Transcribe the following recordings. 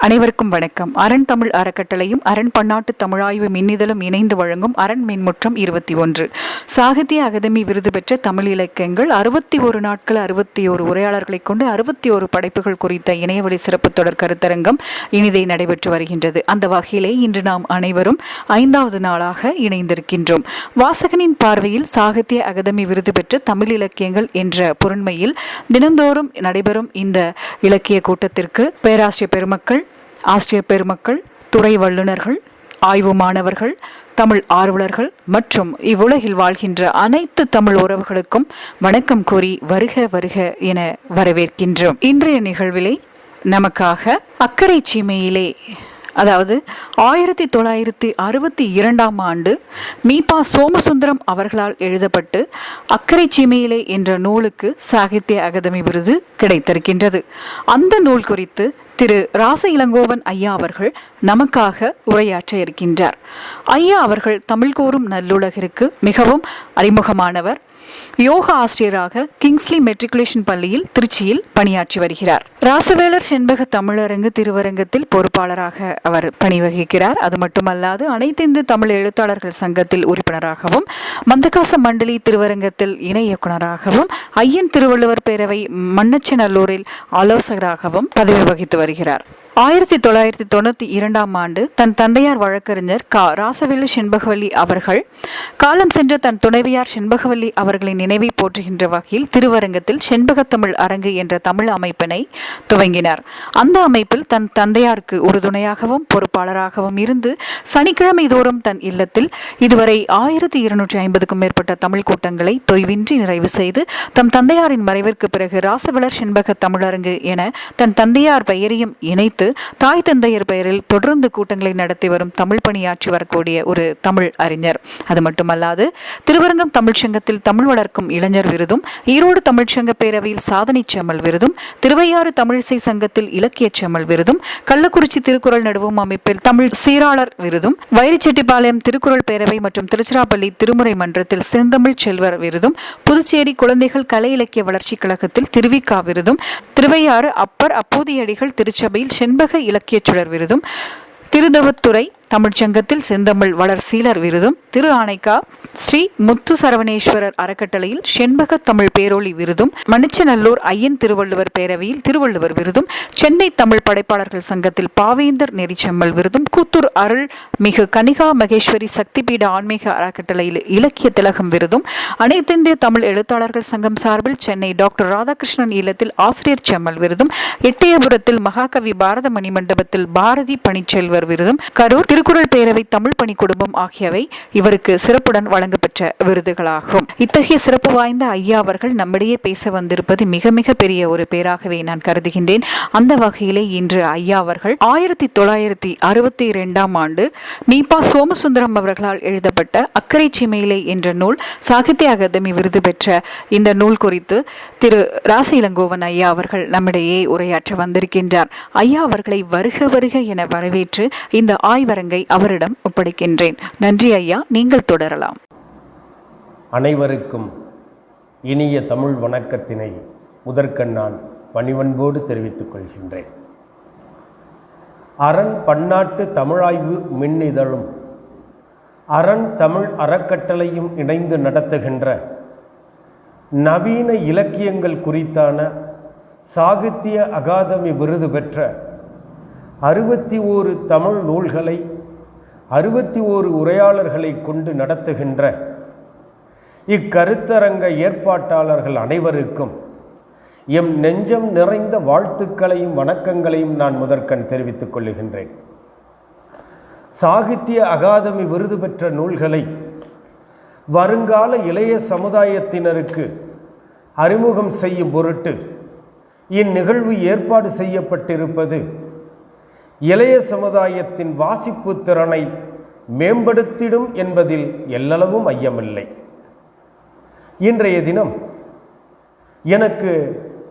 அனைவருக்கும் வணக்கம். அரண் தமிழ் அறக்கட்டளையும் அரண் பன்னாட்டு தமிழாய்வு மின்னிதழும் இணைந்து வழங்கும் அரண் மின்முற்றம் 21 சாகித்ய அகாதமி விருது பெற்ற தமிழ் இலக்கியங்கள் 61 நாட்கள் 61 உரையாளர்களை கொண்டு 61 படைப்புகள் குறித்த இணையவழி சிறப்பு தொடர் கருத்தரங்கம் இனிதே நடைபெற்று வருகின்றது. அந்த வகையிலே இன்று நாம் அனைவரும் 5வது நாளாக இணைந்திருக்கின்றோம். வாசகனின் பார்வையில் சாகித்ய அகாதமி விருது பெற்ற தமிழ் இலக்கியங்கள் என்ற பொருண்மையில் தினந்தோறும் நடைபெறும் இந்த இலக்கிய கூட்டத்திற்கு பேராசிரியர் பெருமக்கள், ஆசிரியர் பெருமக்கள், துறை வல்லுநர்கள், ஆய்வு மாணவர்கள், தமிழ் ஆர்வலர்கள் மற்றும் இவ்வுலகில் வாழ்கின்ற அனைத்து தமிழ் உறவுகளுக்கும் வணக்கம் கூறி வருக வருக என வரவேற்கின்றோம். இன்றைய நிகழ்விலே நமக்காக அக்கரை சீமையிலே, அதாவது 1962 ஆண்டு மீபா சோமசுந்தரம் அவர்களால் எழுதப்பட்டு அக்கரை சீமையிலே என்ற நூலுக்கு சாகித்ய அகாதமி விருது கிடைத்திருக்கின்றது. அந்த நூல் குறித்து திரு ராச இளங்கோவன் ஐயா அவர்கள் நமக்காக உரையாற்ற இருக்கின்றார். ஐயா அவர்கள் தமிழ் கூறும் நல்லுலகிற்கு மிகவும் அறிமுகமானவர். யோகா ஆசிரியராக கிங்ஸ்லி மெட்ரிகுலேஷன் பள்ளியில் திருச்சியில் பணியாற்றி வருகிறார். ராசவேலர் செண்பக தமிழரங்கு திருவரங்கத்தில் பொறுப்பாளராக அவர் பணிவகிக்கிறார். அது மட்டுமல்லாது அனைத்திந்திய தமிழ் எழுத்தாளர்கள் சங்கத்தில் உறுப்பினராகவும், மந்தகாச மண்டலி திருவரங்கத்தில் இணை இயக்குநராகவும், ஐயன் திருவள்ளுவர் பேரவை மண்ணச்சநல்லூரில் ஆலோசகராகவும் பதவி வகித்து வருகிறார். 1992 ஆண்டு தன் தந்தையார் வழக்கறிஞர் ராசவேலு செண்பகவல்லி அவர்கள் காலம் சென்ற தன் துணைவியார் செண்பகவல்லி அவர்களின் நினைவை போற்றுகின்ற வகையில் திருவரங்கத்தில் செண்பகத்தமிழ் அரங்கு என்ற தமிழ் அமைப்பினை துவங்கினார். அந்த அமைப்பில் தன் தந்தையாருக்கு உறுதுணையாகவும் பொறுப்பாளராகவும் இருந்து சனிக்கிழமை தோறும் தன் இல்லத்தில் இதுவரை 1250க்கும் மேற்பட்ட தமிழ் கூட்டங்களை தொய்வின்றி நிறைவு செய்து தம் தந்தையாரின் மறைவிற்கு பிறகு ராசவேலர் செண்பக தமிழரங்கு என தன் தந்தையார் பெயரையும் இணைத்து தாய் தந்தையர் பெயரில் தொடர்ந்து கூட்டங்களை நடத்தி வரும் தமிழ் பணியாற்றி வரக்கூடிய ஒரு தமிழ் அறிஞர். அது மட்டுமல்லாது திருவரங்கம் தமிழ்ச்சங்கத்தில் தமிழ் வளர்க்கும் இளைஞர் விருதும், ஈரோடு தமிழ்ச்சங்க பேரவையில் சாதனை செம்மல் விருதும், திருவையாறு தமிழிசை சங்கத்தில் இலக்கிய செம்மல் விருதும், கள்ளக்குறிச்சி திருக்குறள் நடுவும் அமைப்பில் தமிழ் சீராளர் விருதும், வைரிச்செட்டிப்பாளையம் திருக்குறள் பேரவை மற்றும் திருச்சிராப்பள்ளி திருமுறை மன்றத்தில் செந்தமிழ் செல்வர் விருதும், புதுச்சேரி குழந்தைகள் கலை இலக்கிய வளர்ச்சி கழகத்தில் திருவிக்கா விருதும், திருவையாறு அப்பர் அப்பூதியடிகள் திருச்சபையில் செண்பக இலக்கிய சுடர் விருதும், திருதவத்துறை தமிழ்ச்சங்கத்தில் செந்தமிழ் வளர் சீலர் விருதும், திரு ஆனைக்கா ஸ்ரீ முத்து சரவணேஸ்வரர் அறக்கட்டளையில் செண்பக தமிழ் பேரொளி விருதும், மண்ணச்சநல்லூர் ஐயன் திருவள்ளுவர் பேரவையில் திருவள்ளுவர் விருதும், சென்னை தமிழ் படைப்பாளர்கள் சங்கத்தில் பாவேந்தர் நெறிச்செம்மல் விருதும், கூத்தூர் அருள் மிகு கனிகா மகேஸ்வரி சக்திபீட ஆன்மீக அறக்கட்டளையில் இலக்கிய திலகம் விருதும், அனைத்திந்திய தமிழ் எழுத்தாளர்கள் சங்கம் சார்பில் சென்னை டாக்டர் ராதாகிருஷ்ணன் இல்லத்தில் ஆசிரியர் செம்மல் விருதும், எட்டயபுரத்தில் மகாகவி பாரத மணி மண்டபத்தில் பாரதி பணிச்செல்வர் விருதும், கரூர் திருக்குறள் பேரவை தமிழ் பணி குடும்பம் ஆகியவை இவருக்கு சிறப்புடன் வழங்கப்பெற்ற விருதுகளாகும். இத்தகைய சிறப்பு வாய்ந்த ஐயா அவர்கள் நம்மிடையே பேச வந்திருப்பது மிக மிக பெரிய ஒரு பேராகவே நான் கருதுகின்றேன். அந்த வகையிலே இன்று ஐயா அவர்கள் 1962 ஆண்டு மீபா சோமசுந்தரம் அவர்களால் எழுதப்பட்ட அக்கரை சீமையிலே என்ற நூல் சாகித்ய அகாதமி விருது பெற்ற இந்த நூல் குறித்து திரு ராச இளங்கோவன் ஐயா அவர்கள் நம்மிடையே உரையாற்ற வந்திருக்கின்றார். ஐயா அவர்களை வருக வருக என வரவேற்று இந்த ஆய்வரங்கை அவரிடம் ஒப்படைக்கின்றேன். நன்றி ஐயா, நீங்கள் தொடரலாம். அனைவருக்கும் இனிய தமிழ் வணக்கத்தினை முதற்கண் நான் பணிவன்போடு தெரிவித்துக் கொள்கின்றேன். அரண் பன்னாட்டு தமிழாய்வு மின்னிதழும் அரண் தமிழ் அறக்கட்டளையும் இணைந்து நடத்துகின்ற நவீன இலக்கியங்கள் குறித்தான சாகித்ய அகாதமி விருது பெற்ற 61 தமிழ் நூல்களை 61 உரையாளர்களை கொண்டு நடத்துகின்ற இக்கருத்தரங்க ஏற்பாட்டாளர்கள் அனைவருக்கும் எம் நெஞ்சம் நிறைந்த வாழ்த்துக்களையும் வணக்கங்களையும் நான் முதற்கண் தெரிவித்துக் கொள்ளுகின்றேன். சாகித்ய அகாதமி விருது பெற்ற நூல்களை வருங்கால இளைய சமுதாயத்தினருக்கு அறிமுகம் செய்யும் பொருட்டு இந்நிகழ்வு ஏற்பாடு செய்யப்பட்டிருப்பது இளைய சமுதாயத்தின் வாசிப்பு திறனை மேம்படுத்திடும் என்பதில் எல்லளவும் ஐயமில்லை. இன்றைய தினம் எனக்கு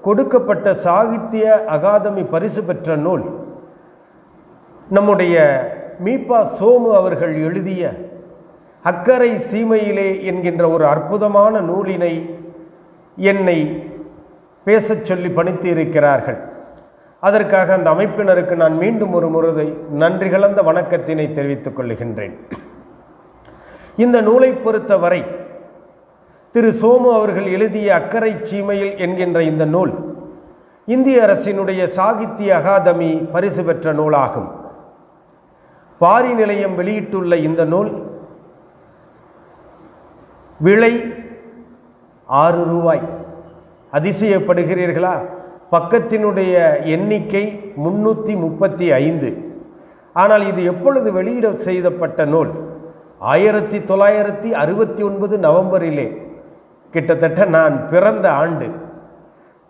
கொடுக்கப்பட்ட சாகித்ய அகாதமி பரிசு பெற்ற நூல் நம்முடைய மீபா சோமு அவர்கள் எழுதிய அக்கரை சீமையிலே என்கின்ற ஒரு அற்புதமான நூலினை என்னை பேசச் சொல்லி பணித்து இருக்கிறார்கள். அதற்காக அந்த அமைப்பினருக்கு நான் மீண்டும் ஒரு முறை நன்றி கலந்த வணக்கத்தினை தெரிவித்துக் கொள்கின்றேன். இந்த நூலை பொறுத்தவரை திரு சோமு அவர்கள் எழுதிய அக்கரை சீமையில் என்கின்ற இந்த நூல் இந்திய அரசினுடைய சாகித்ய அகாதமி பரிசு பெற்ற நூலாகும். பாரி நிலையம் வெளியிட்டுள்ள இந்த நூல் விலை ₹6. அதிசயப்படுகிறீர்களா? பக்கத்தினுடைய எண்ணிக்கை 335. ஆனால் இது எப்பொழுது வெளியிட செய்யப்பட்ட நூல்? 1969 நவம்பரிலே, கிட்டத்தட்ட நான் பிறந்த ஆண்டு.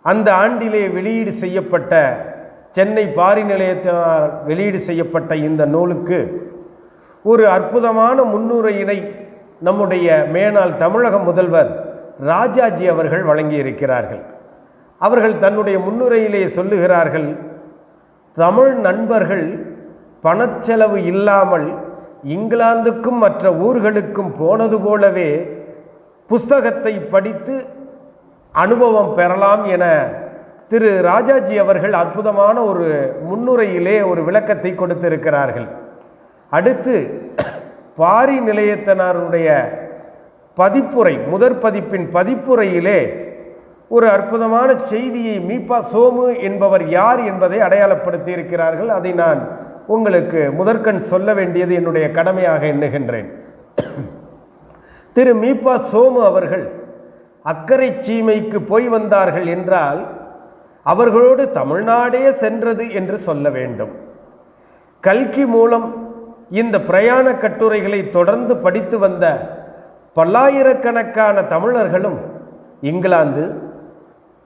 அந்த ஆண்டிலே வெளியீடு செய்யப்பட்ட, சென்னை பாரி நிலையத்தினால் வெளியீடு செய்யப்பட்ட இந்த நூலுக்கு ஒரு அற்புதமான முன்னுரையினை நம்முடைய மேனாள் தமிழக முதல்வர் ராஜாஜி அவர்கள் வழங்கியிருக்கிறார்கள். அவர்கள் தன்னுடைய முன்னுரையிலே சொல்லுகிறார்கள், தமிழ் நண்பர்கள் பணச்செலவு இல்லாமல் இங்கிலாந்துக்கும் மற்ற ஊர்களுக்கும் போனது போலவே புஸ்தகத்தை படித்து அனுபவம் பெறலாம் என திரு ராஜாஜி அவர்கள் அற்புதமான ஒரு முன்னுரையிலே ஒரு விளக்கத்தை கொடுத்திருக்கிறார்கள். அடுத்து பாரி நிலையத்தினருடைய பதிப்புரை, முதற் பதிப்பின் பதிப்புரையிலே ஒரு அற்புதமான செய்தியை மீபா சோமு என்பவர் யார் என்பதை அடையாளப்படுத்தி இருக்கிறார்கள். அதை நான் உங்களுக்கு முதற்கண் சொல்ல வேண்டியது என்னுடைய கடமையாக எண்ணுகின்றேன். திரு மீபா சோமு அவர்கள் அக்கரை சீமைக்கு போய் வந்தார்கள் என்றால் அவர்களோடு தமிழ்நாடே சென்றது என்று சொல்ல வேண்டும். கல்கி மூலம் இந்த பிரயாண கட்டுரைகளை தொடர்ந்து படித்து வந்த பல்லாயிரக்கணக்கான தமிழர்களும் England,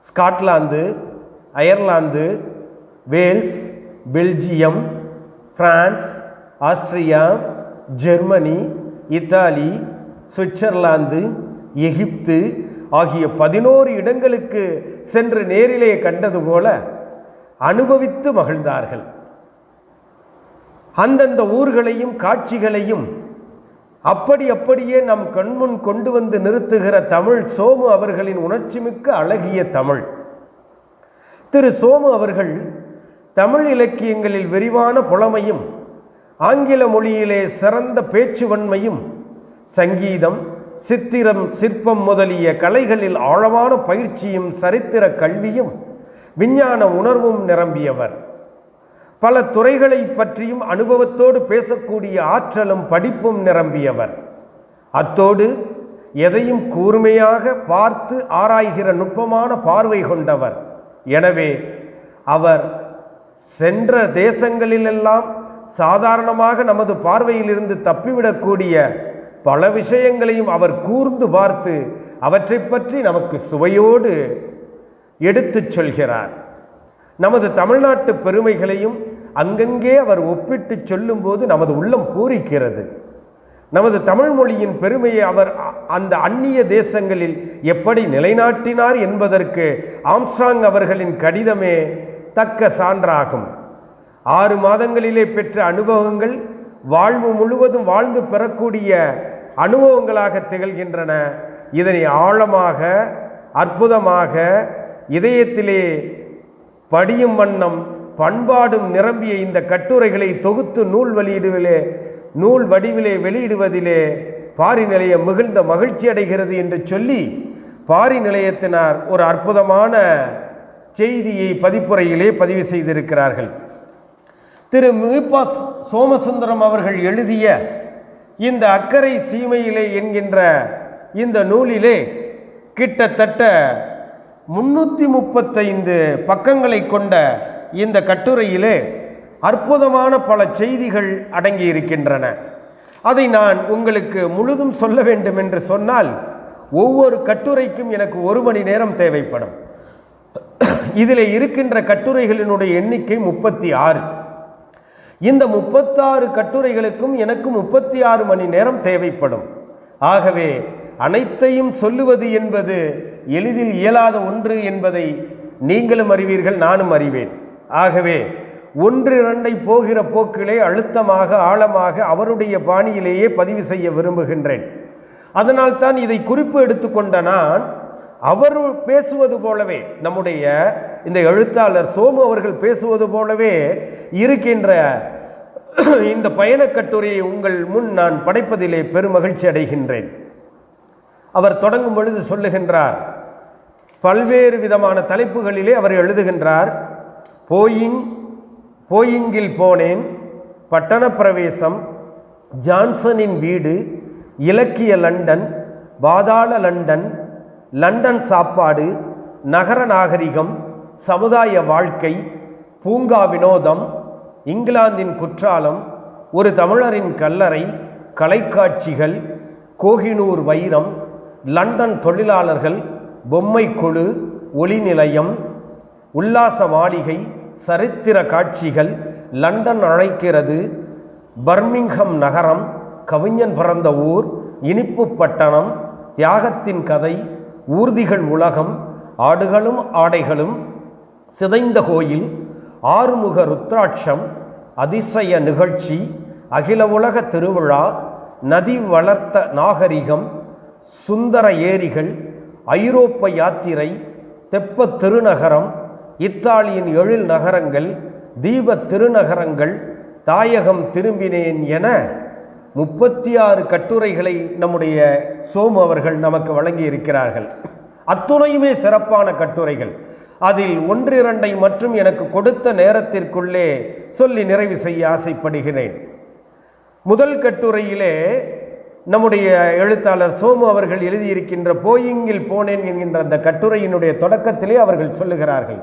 Scotland, Ireland, Wales, Belgium, France, Austria, Germany, Italy, Switzerland, Egypt ஆகிய 11 இடங்களுக்கு சென்று நேரிலே கண்டது போல அனுபவித்து மகிழ்ந்தார்கள். அந்தந்த ஊர்களையும் காட்சிகளையும் அப்படியே நம் கண்முன் கொண்டு வந்து நிறுத்துகிற தமிழ் சோமு அவர்களின் உணர்ச்சிமிக்க அழகிய தமிழ். திரு சோமு அவர்கள் தமிழ் இலக்கியங்களில் விரிவான புலமையும் ஆங்கில மொழியிலே சிறந்த பேச்சுவன்மையும் சங்கீதம், சித்திரம், சிற்பம் முதலிய கலைகளில் ஆழமான பயிற்சியும் சரித்திர கல்வியும் விஞ்ஞான உணர்வும் நிரம்பியவர். பல துறைகளை பற்றியும் அனுபவத்தோடு பேசக்கூடிய ஆற்றலும் படிப்பும் நிரம்பியவர். அத்தோடு எதையும் கூர்மையாக பார்த்து ஆராய்கிற நுட்பமான பார்வை கொண்டவர். எனவே அவர் சென்ற தேசங்களிலெல்லாம் சாதாரணமாக நமது பார்வையிலிருந்து தப்பிவிடக்கூடிய பல விஷயங்களையும் அவர் கூர்ந்து பார்த்து அவற்றை பற்றி நமக்கு சுவையோடு எடுத்துச் சொல்கிறார். நமது தமிழ்நாட்டு பெருமைகளையும் அங்கங்கே அவர் ஒப்பிட்டு சொல்லும்போது நமது உள்ளம் பூரிக்கிறது. நமது தமிழ் மொழியின் பெருமையை அவர் அந்த அந்நிய தேசங்களில் எப்படி நிலைநாட்டினார் என்பதற்கு ஆம்ஸ்ட்ராங் அவர்களின் கடிதமே தக்க சான்றாகும். 6 மாதங்களிலே பெற்ற அனுபவங்கள் வாழ்வு முழுவதும் வாழ்ந்து பெறக்கூடிய அனுபவங்களாக திகழ்கின்றன. இதனை ஆழமாக, அற்புதமாக, இதயத்திலே படியும் வண்ணம் பண்பாடும் நிரம்பிய இந்த கட்டுரைகளை தொகுத்து நூல் வடிவிலே வெளியிடுவதிலே பாரி நிலையம் மிகுந்த மகிழ்ச்சி அடைகிறது என்று சொல்லி பாரி நிலையத்தினார் ஒரு அற்புதமான செய்தியை பதிப்புரையிலே பதிவு செய்திருக்கிறார்கள். திரு மீபா சோமசுந்தரம் அவர்கள் எழுதிய இந்த அக்கரை சீமையிலே என்கின்ற இந்த நூலிலே கிட்டத்தட்ட 335 பக்கங்களை கொண்ட இந்த கட்டுரையிலே அற்புதமான பல செய்திகள் அடங்கியிருக்கின்றன. அதை நான் உங்களுக்கு முழுதும் சொல்ல வேண்டும் என்று சொன்னால் ஒவ்வொரு கட்டுரைக்கும் எனக்கு 1 மணி நேரம் தேவைப்படும். இதில் இருக்கின்ற கட்டுரைகளினுடைய எண்ணிக்கை 36. இந்த 36 கட்டுரைகளுக்கும் எனக்கு 36 மணி நேரம் தேவைப்படும். ஆகவே அனைத்தையும் சொல்லுவது என்பது எளிதில் இயலாத ஒன்று என்பதை நீங்களும் அறிவீர்கள், நானும் அறிவேன். ஆகவே 1-2 போகிற போக்கிலே அழுத்தமாக ஆழமாக அவருடைய பாணியிலேயே பதிவு செய்ய விரும்புகின்றேன். அதனால்தான் இதை குறிப்பு எடுத்துக்கொண்ட நான் அவர் பேசுவது போலவே நம்முடைய இந்த எழுத்தாளர் சோமு அவர்கள் பேசுவது போலவே இருக்கின்ற இந்த பயணக் கட்டுரையை உங்கள் முன் நான் படைப்பதிலே பெருமகிழ்ச்சி அடைகின்றேன். அவர் தொடங்கும் பொழுது சொல்லுகின்றார், பல்வேறு விதமான தலைப்புகளிலே அவர் எழுதுகின்றார். போயிங்கில் போனேன், பட்டண பிரவேசம், ஜான்சனின் வீடு, இலக்கிய லண்டன், பாதாள லண்டன், லண்டன் சாப்பாடு, நகர நாகரிகம், சமுதாய வாழ்க்கை, பூங்கா வினோதம், இங்கிலாந்தின் குற்றாலம், ஒரு தமிழரின் கல்லறை, கலைக்காட்சிகள், கோஹினூர் வைரம், லண்டன் தொழிலாளர்கள், பொம்மை குழு, ஒளி நிலையம், உல்லாச மாளிகை, சரித்திர காட்சிகள், லண்டன் அழைக்கிறது, பர்மிங்ஹம் நகரம், கவிஞன் பிறந்த ஊர், இனிப்பு பட்டணம், தியாகத்தின் கதை, ஊர்திகள் உலகம், ஆடுகளும் ஆடைகளும், சிதைந்த கோயில், ஆறுமுக ருத்ராட்சம், அதிசய நிகழ்ச்சி, அகில உலக திருவிழா, நதி வளர்த்த நாகரிகம், சுந்தர ஏரிகள், ஐரோப்ப யாத்திரை, தெப்ப திருநகரம், இத்தாலியின் எழில் நகரங்கள், தீப திருநகரங்கள், தாயகம் திரும்பினேன் என 36 கட்டுரைகளை நம்முடைய சோமு அவர்கள் நமக்கு வழங்கி இருக்கிறார்கள். அத்துணையுமே சிறப்பான கட்டுரைகள். அதில் 1-2 மட்டும் எனக்கு கொடுத்த நேரத்திற்குள்ளே சொல்லி நிறைவு செய்ய ஆசைப்படுகிறேன். முதல் கட்டுரையிலே நம்முடைய எழுத்தாளர் சோமு அவர்கள் எழுதியிருக்கின்ற போயிங்கில் போனேன் என்கின்ற அந்த கட்டுரையினுடைய தொடக்கத்திலே அவர்கள் சொல்லுகிறார்கள்,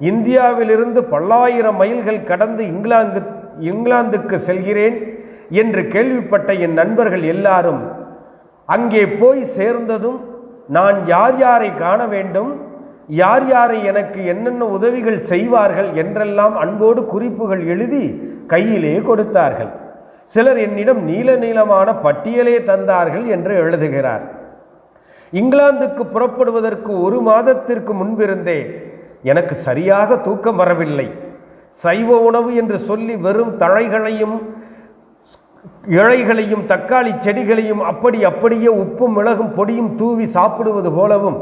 இந்தியாவிலிருந்து பல்லாயிரம் மைல்கள் கடந்து இங்கிலாந்துக்கு செல்கிறேன் என்று கேள்விப்பட்ட என் நண்பர்கள் எல்லாரும் அங்கே போய் சேர்ந்ததும் நான் யார் யாரை காண வேண்டும், யார் யாரை எனக்கு என்னென்ன உதவிகள் செய்வார்கள் என்றெல்லாம் அன்போடு குறிப்புகள் எழுதி கையிலே கொடுத்தார்கள். சிலர் என்னிடம் நீளமான பட்டியலே தந்தார்கள் என்று எழுதுகிறார். இங்கிலாந்துக்கு புறப்படுவதற்கு 1 மாதத்திற்கு முன்பிருந்தே எனக்கு சரியாக தூக்கம் வரவில்லை. சைவ உணவு என்று சொல்லி வெறும் தழைகளையும் இழைகளையும் தக்காளி செடிகளையும் அப்படியே உப்பும் மிளகும் பொடியும் தூவி சாப்பிடுவது போலவும்,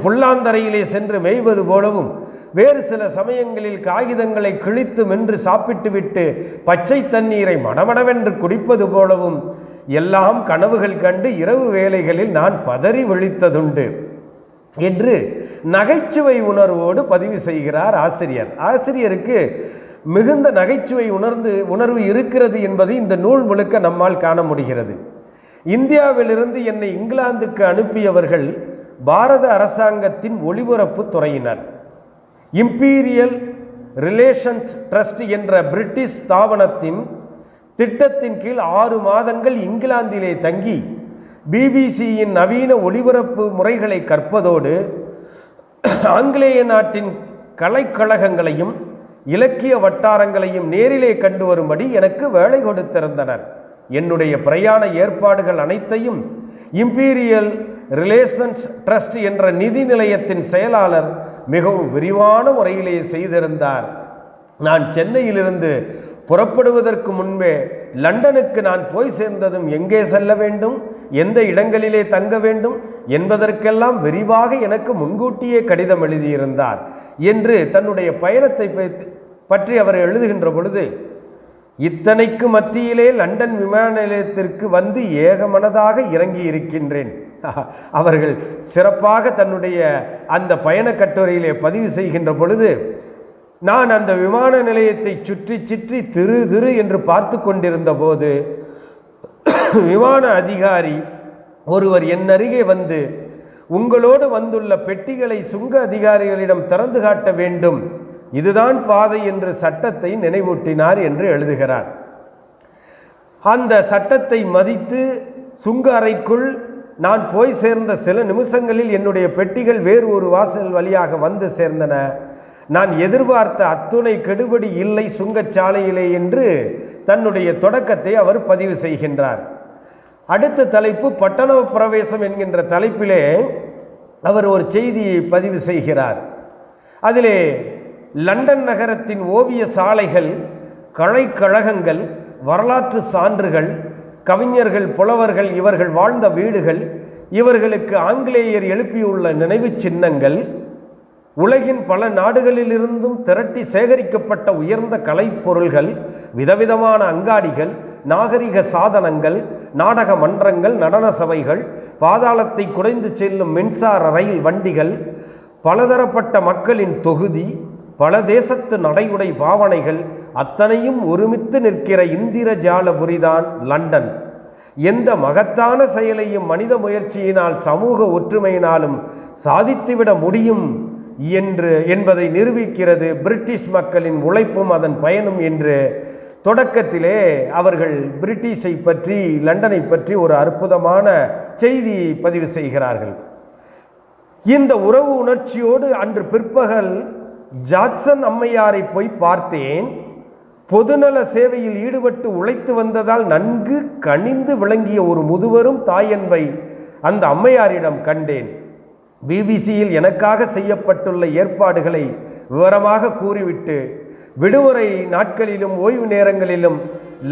புல்லாந்தரையிலே சென்று மேய்வது போலவும், வேறு சில சமயங்களில் காகிதங்களை கிழித்து மென்று சாப்பிட்டுவிட்டு பச்சை தண்ணீரை மடமடவென்று குடிப்பது போலவும் எல்லாம் கனவுகள் கண்டு இரவு வேளைகளில் நான் பதறி விழித்ததுண்டு என்று நகைச்சுவை உணர்வோடு பதிவு செய்கிறார் ஆசிரியர். ஆசிரியருக்கு மிகுந்த நகைச்சுவை உணர்வு இருக்கிறது என்பது இந்த நூல் முழுக்க நம்மால் காண முடிகிறது. இந்தியாவிலிருந்து என்னை இங்கிலாந்துக்கு அனுப்பியவர்கள் பாரத அரசாங்கத்தின் ஒளிபரப்பு துறையினர். இம்பீரியல் ரிலேஷன்ஸ் ட்ரஸ்ட் என்ற பிரிட்டிஷ் ஸ்தாபனத்தின் திட்டத்தின் கீழ் 6 மாதங்கள் இங்கிலாந்திலே தங்கி பிபிசியின் நவீன ஒளிபரப்பு முறைகளை கற்பதோடு ஆங்கிலேய நாட்டின் கலைக்கழகங்களையும் இலக்கிய வட்டாரங்களையும் நேரிலே கண்டு வரும்படி எனக்கு வேலை கொடுத்திருந்தனர். என்னுடைய பிரயாண ஏற்பாடுகள் அனைத்தையும் இம்பீரியல் ரிலேஷன்ஸ் ட்ரஸ்ட் என்ற நிதி நிலையத்தின் செயலாளர் மிகவும் விரிவான முறையிலே செய்திருந்தார். நான் சென்னையிலிருந்து புறப்படுவதற்கு முன்பே லண்டனுக்கு நான் போய் சேர்ந்ததும் எங்கே செல்ல வேண்டும், எந்த இடங்களிலே தங்க வேண்டும் என்பதற்கெல்லாம் விரிவாக எனக்கு முன்கூட்டியே கடிதம் எழுதியிருந்தார் என்று தன்னுடைய பயணத்தை பற்றி அவர் எழுதுகின்ற பொழுது, இத்தனைக்கு மத்தியிலே லண்டன் விமான நிலையத்திற்கு வந்து ஏகமனதாக இறங்கி இருக்கின்றேன். அவர்கள் சிறப்பாக தன்னுடைய அந்த பயண கட்டுரையிலே பதிவு செய்கின்ற பொழுது, நான் அந்த விமான நிலையத்தை சுற்றி திரு என்று பார்த்து கொண்டிருந்த போது விமான அதிகாரி ஒருவர் என் அருகே வந்து, உங்களோடு வந்துள்ள பெட்டிகளை சுங்க அதிகாரிகளிடம் திறந்து காட்ட வேண்டும், இதுதான் பாதை என்று சட்டத்தை நினைவூட்டினார் என்று எழுதுகிறார். அந்த சட்டத்தை மதித்து சுங்க அறைக்குள் நான் போய் சேர்ந்த சில நிமிஷங்களில் என்னுடைய பெட்டிகள் வேறு ஒரு வாசல் வழியாக வந்து சேர்ந்தன. நான் எதிர்பார்த்த அத்துணை கெடுபடி இல்லை சுங்கச்சாலையிலே என்று தன்னுடைய தொடக்கத்தை அவர் பதிவு செய்கின்றார். அடுத்த தலைப்பு பட்டண பிரவேசம் என்கின்ற தலைப்பிலே அவர் ஒரு செய்தியை பதிவு செய்கிறார். அதிலே லண்டன் நகரத்தின் ஓவிய சாலைகள், கலைக்கழகங்கள், வரலாற்று சான்றுகள், கவிஞர்கள், புலவர்கள் இவர்கள் வாழ்ந்த வீடுகள், இவர்களுக்கு ஆங்கிலேயர் எழுப்பியுள்ள நினைவு சின்னங்கள், உலகின் பல நாடுகளிலிருந்தும் திரட்டி சேகரிக்கப்பட்ட உயர்ந்த கலைப்பொருள்கள், விதவிதமான அங்காடிகள், நாகரிக சாதனங்கள், நாடக மன்றங்கள், நடன சபைகள், பாதாளத்தை குடைந்து செல்லும் மின்சார ரயில் வண்டிகள், பலதரப்பட்ட மக்களின் தொகுதி, பல தேசத்து நடையுடை பாவனைகள் அத்தனையும் ஒருமித்து நிற்கிற இந்திரஜாலபுரிதான் லண்டன். எந்த மகத்தான செயலையும் மனித முயற்சியினால், சமூக ஒற்றுமையினாலும் சாதித்துவிட முடியும் என்பதை நிரூபிக்கிறது பிரிட்டிஷ் மக்களின் உழைப்பும் அதன் பயனும் என்று தொடக்கத்திலே அவர்கள் பிரிட்டிஷை பற்றி, லண்டனை பற்றி ஒரு அற்புதமான செய்தியை பதிவு செய்கிறார்கள். இந்த உறவு உணர்ச்சியோடு அன்று பிற்பகல் ஜாக்சன் அம்மையாரை போய் பார்த்தேன். பொதுநல சேவையில் ஈடுபட்டு உழைத்து வந்ததால் நன்கு கனிந்து விளங்கிய ஒரு முதுவரும் தாயன்பை அந்த அம்மையாரிடம் கண்டேன். பிபிசியில் எனக்காக செய்யப்பட்டுள்ள ஏற்பாடுகளை விவரமாக கூறிவிட்டு, விடுமுறை நாட்களிலும் ஓய்வு நேரங்களிலும்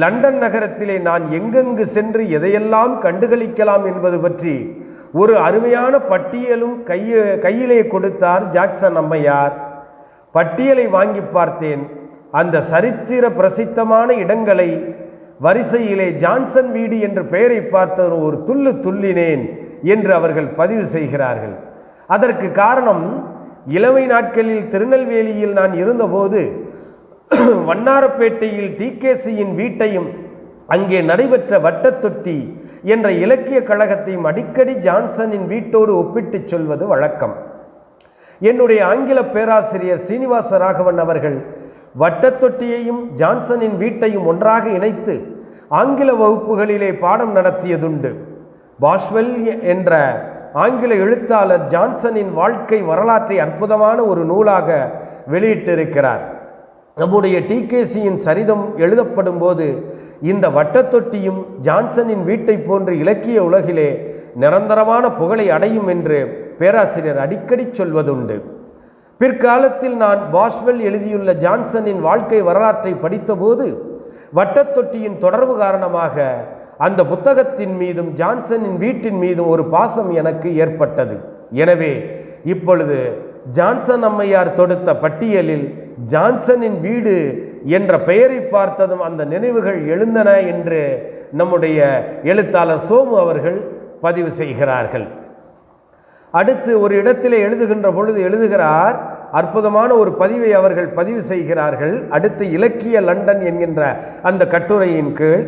லண்டன் நகரத்திலே நான் எங்கெங்கு சென்று எதையெல்லாம் கண்டுகளிக்கலாம் என்பது பற்றி ஒரு அருமையான பட்டியலும் கையிலே கொடுத்தார் ஜாக்சன் அம்மையார். பட்டியலை வாங்கி பார்த்தேன். அந்த சரித்திர பிரசித்தமான இடங்களை வரிசையிலே ஜான்சன் வீடு என்ற பெயரை பார்த்த ஒரு துள்ளு துள்ளினேன் என்று அவர்கள் பதிவு செய்கிறார்கள். அதற்கு காரணம், இளமை நாட்களில் திருநெல்வேலியில் நான் இருந்தபோது வண்ணாரப்பேட்டையில் டிகேசியின் வீட்டையும் அங்கே நடைபெற்ற வட்டத்தொட்டி என்ற இலக்கிய கழகத்தையும் அடிக்கடி ஜான்சனின் வீட்டோடு ஒப்பிட்டு சொல்வது வழக்கம். என்னுடைய ஆங்கில பேராசிரியர் சீனிவாச ராகவன் அவர்கள் வட்டத்தொட்டியையும் ஜான்சனின் வீட்டையும் ஒன்றாக இணைத்து ஆங்கில வகுப்புகளிலே பாடம் நடத்தியதுண்டு. பாஸ்வெல் என்ற ஆங்கில எழுத்தாளர் ஜான்சனின் வாழ்க்கை வரலாற்றை அற்புதமான ஒரு நூலாக வெளியிட்டிருக்கிறார். நம்முடைய டிகேசியின் சரிதம் எழுதப்படும் போது இந்த வட்டத்தொட்டியும் ஜான்சனின் வீட்டை போன்ற இலக்கிய உலகிலே நிரந்தரமான புகழை அடையும் என்று பேராசிரியர் அடிக்கடி சொல்வதுண்டு. பிற்காலத்தில் நான் பாஸ்வெல் எழுதியுள்ள ஜான்சனின் வாழ்க்கை வரலாற்றை படித்தபோது வட்டத்தொட்டியின் தொடர்பு காரணமாக அந்த புத்தகத்தின் மீதும் ஜான்சனின் வீட்டின் மீதும் ஒரு பாசம் எனக்கு ஏற்பட்டது. எனவே இப்பொழுது ஜான்சன் அம்மையார் தொடுத்த பட்டியலில் ஜான்சனின் வீடு என்ற பெயரை பார்த்ததும் அந்த நினைவுகள் எழுந்தன என்று நம்முடைய எழுத்தாளர் சோமு அவர்கள் பதிவு செய்கிறார்கள். அடுத்து ஒரு இடத்திலே எழுதுகின்ற பொழுது எழுதுகிறார், அற்புதமான ஒரு பதிவை அவர்கள் பதிவு செய்கிறார்கள். அடுத்து இலக்கிய லண்டன் என்கின்ற அந்த கட்டுரையின் கீழ்,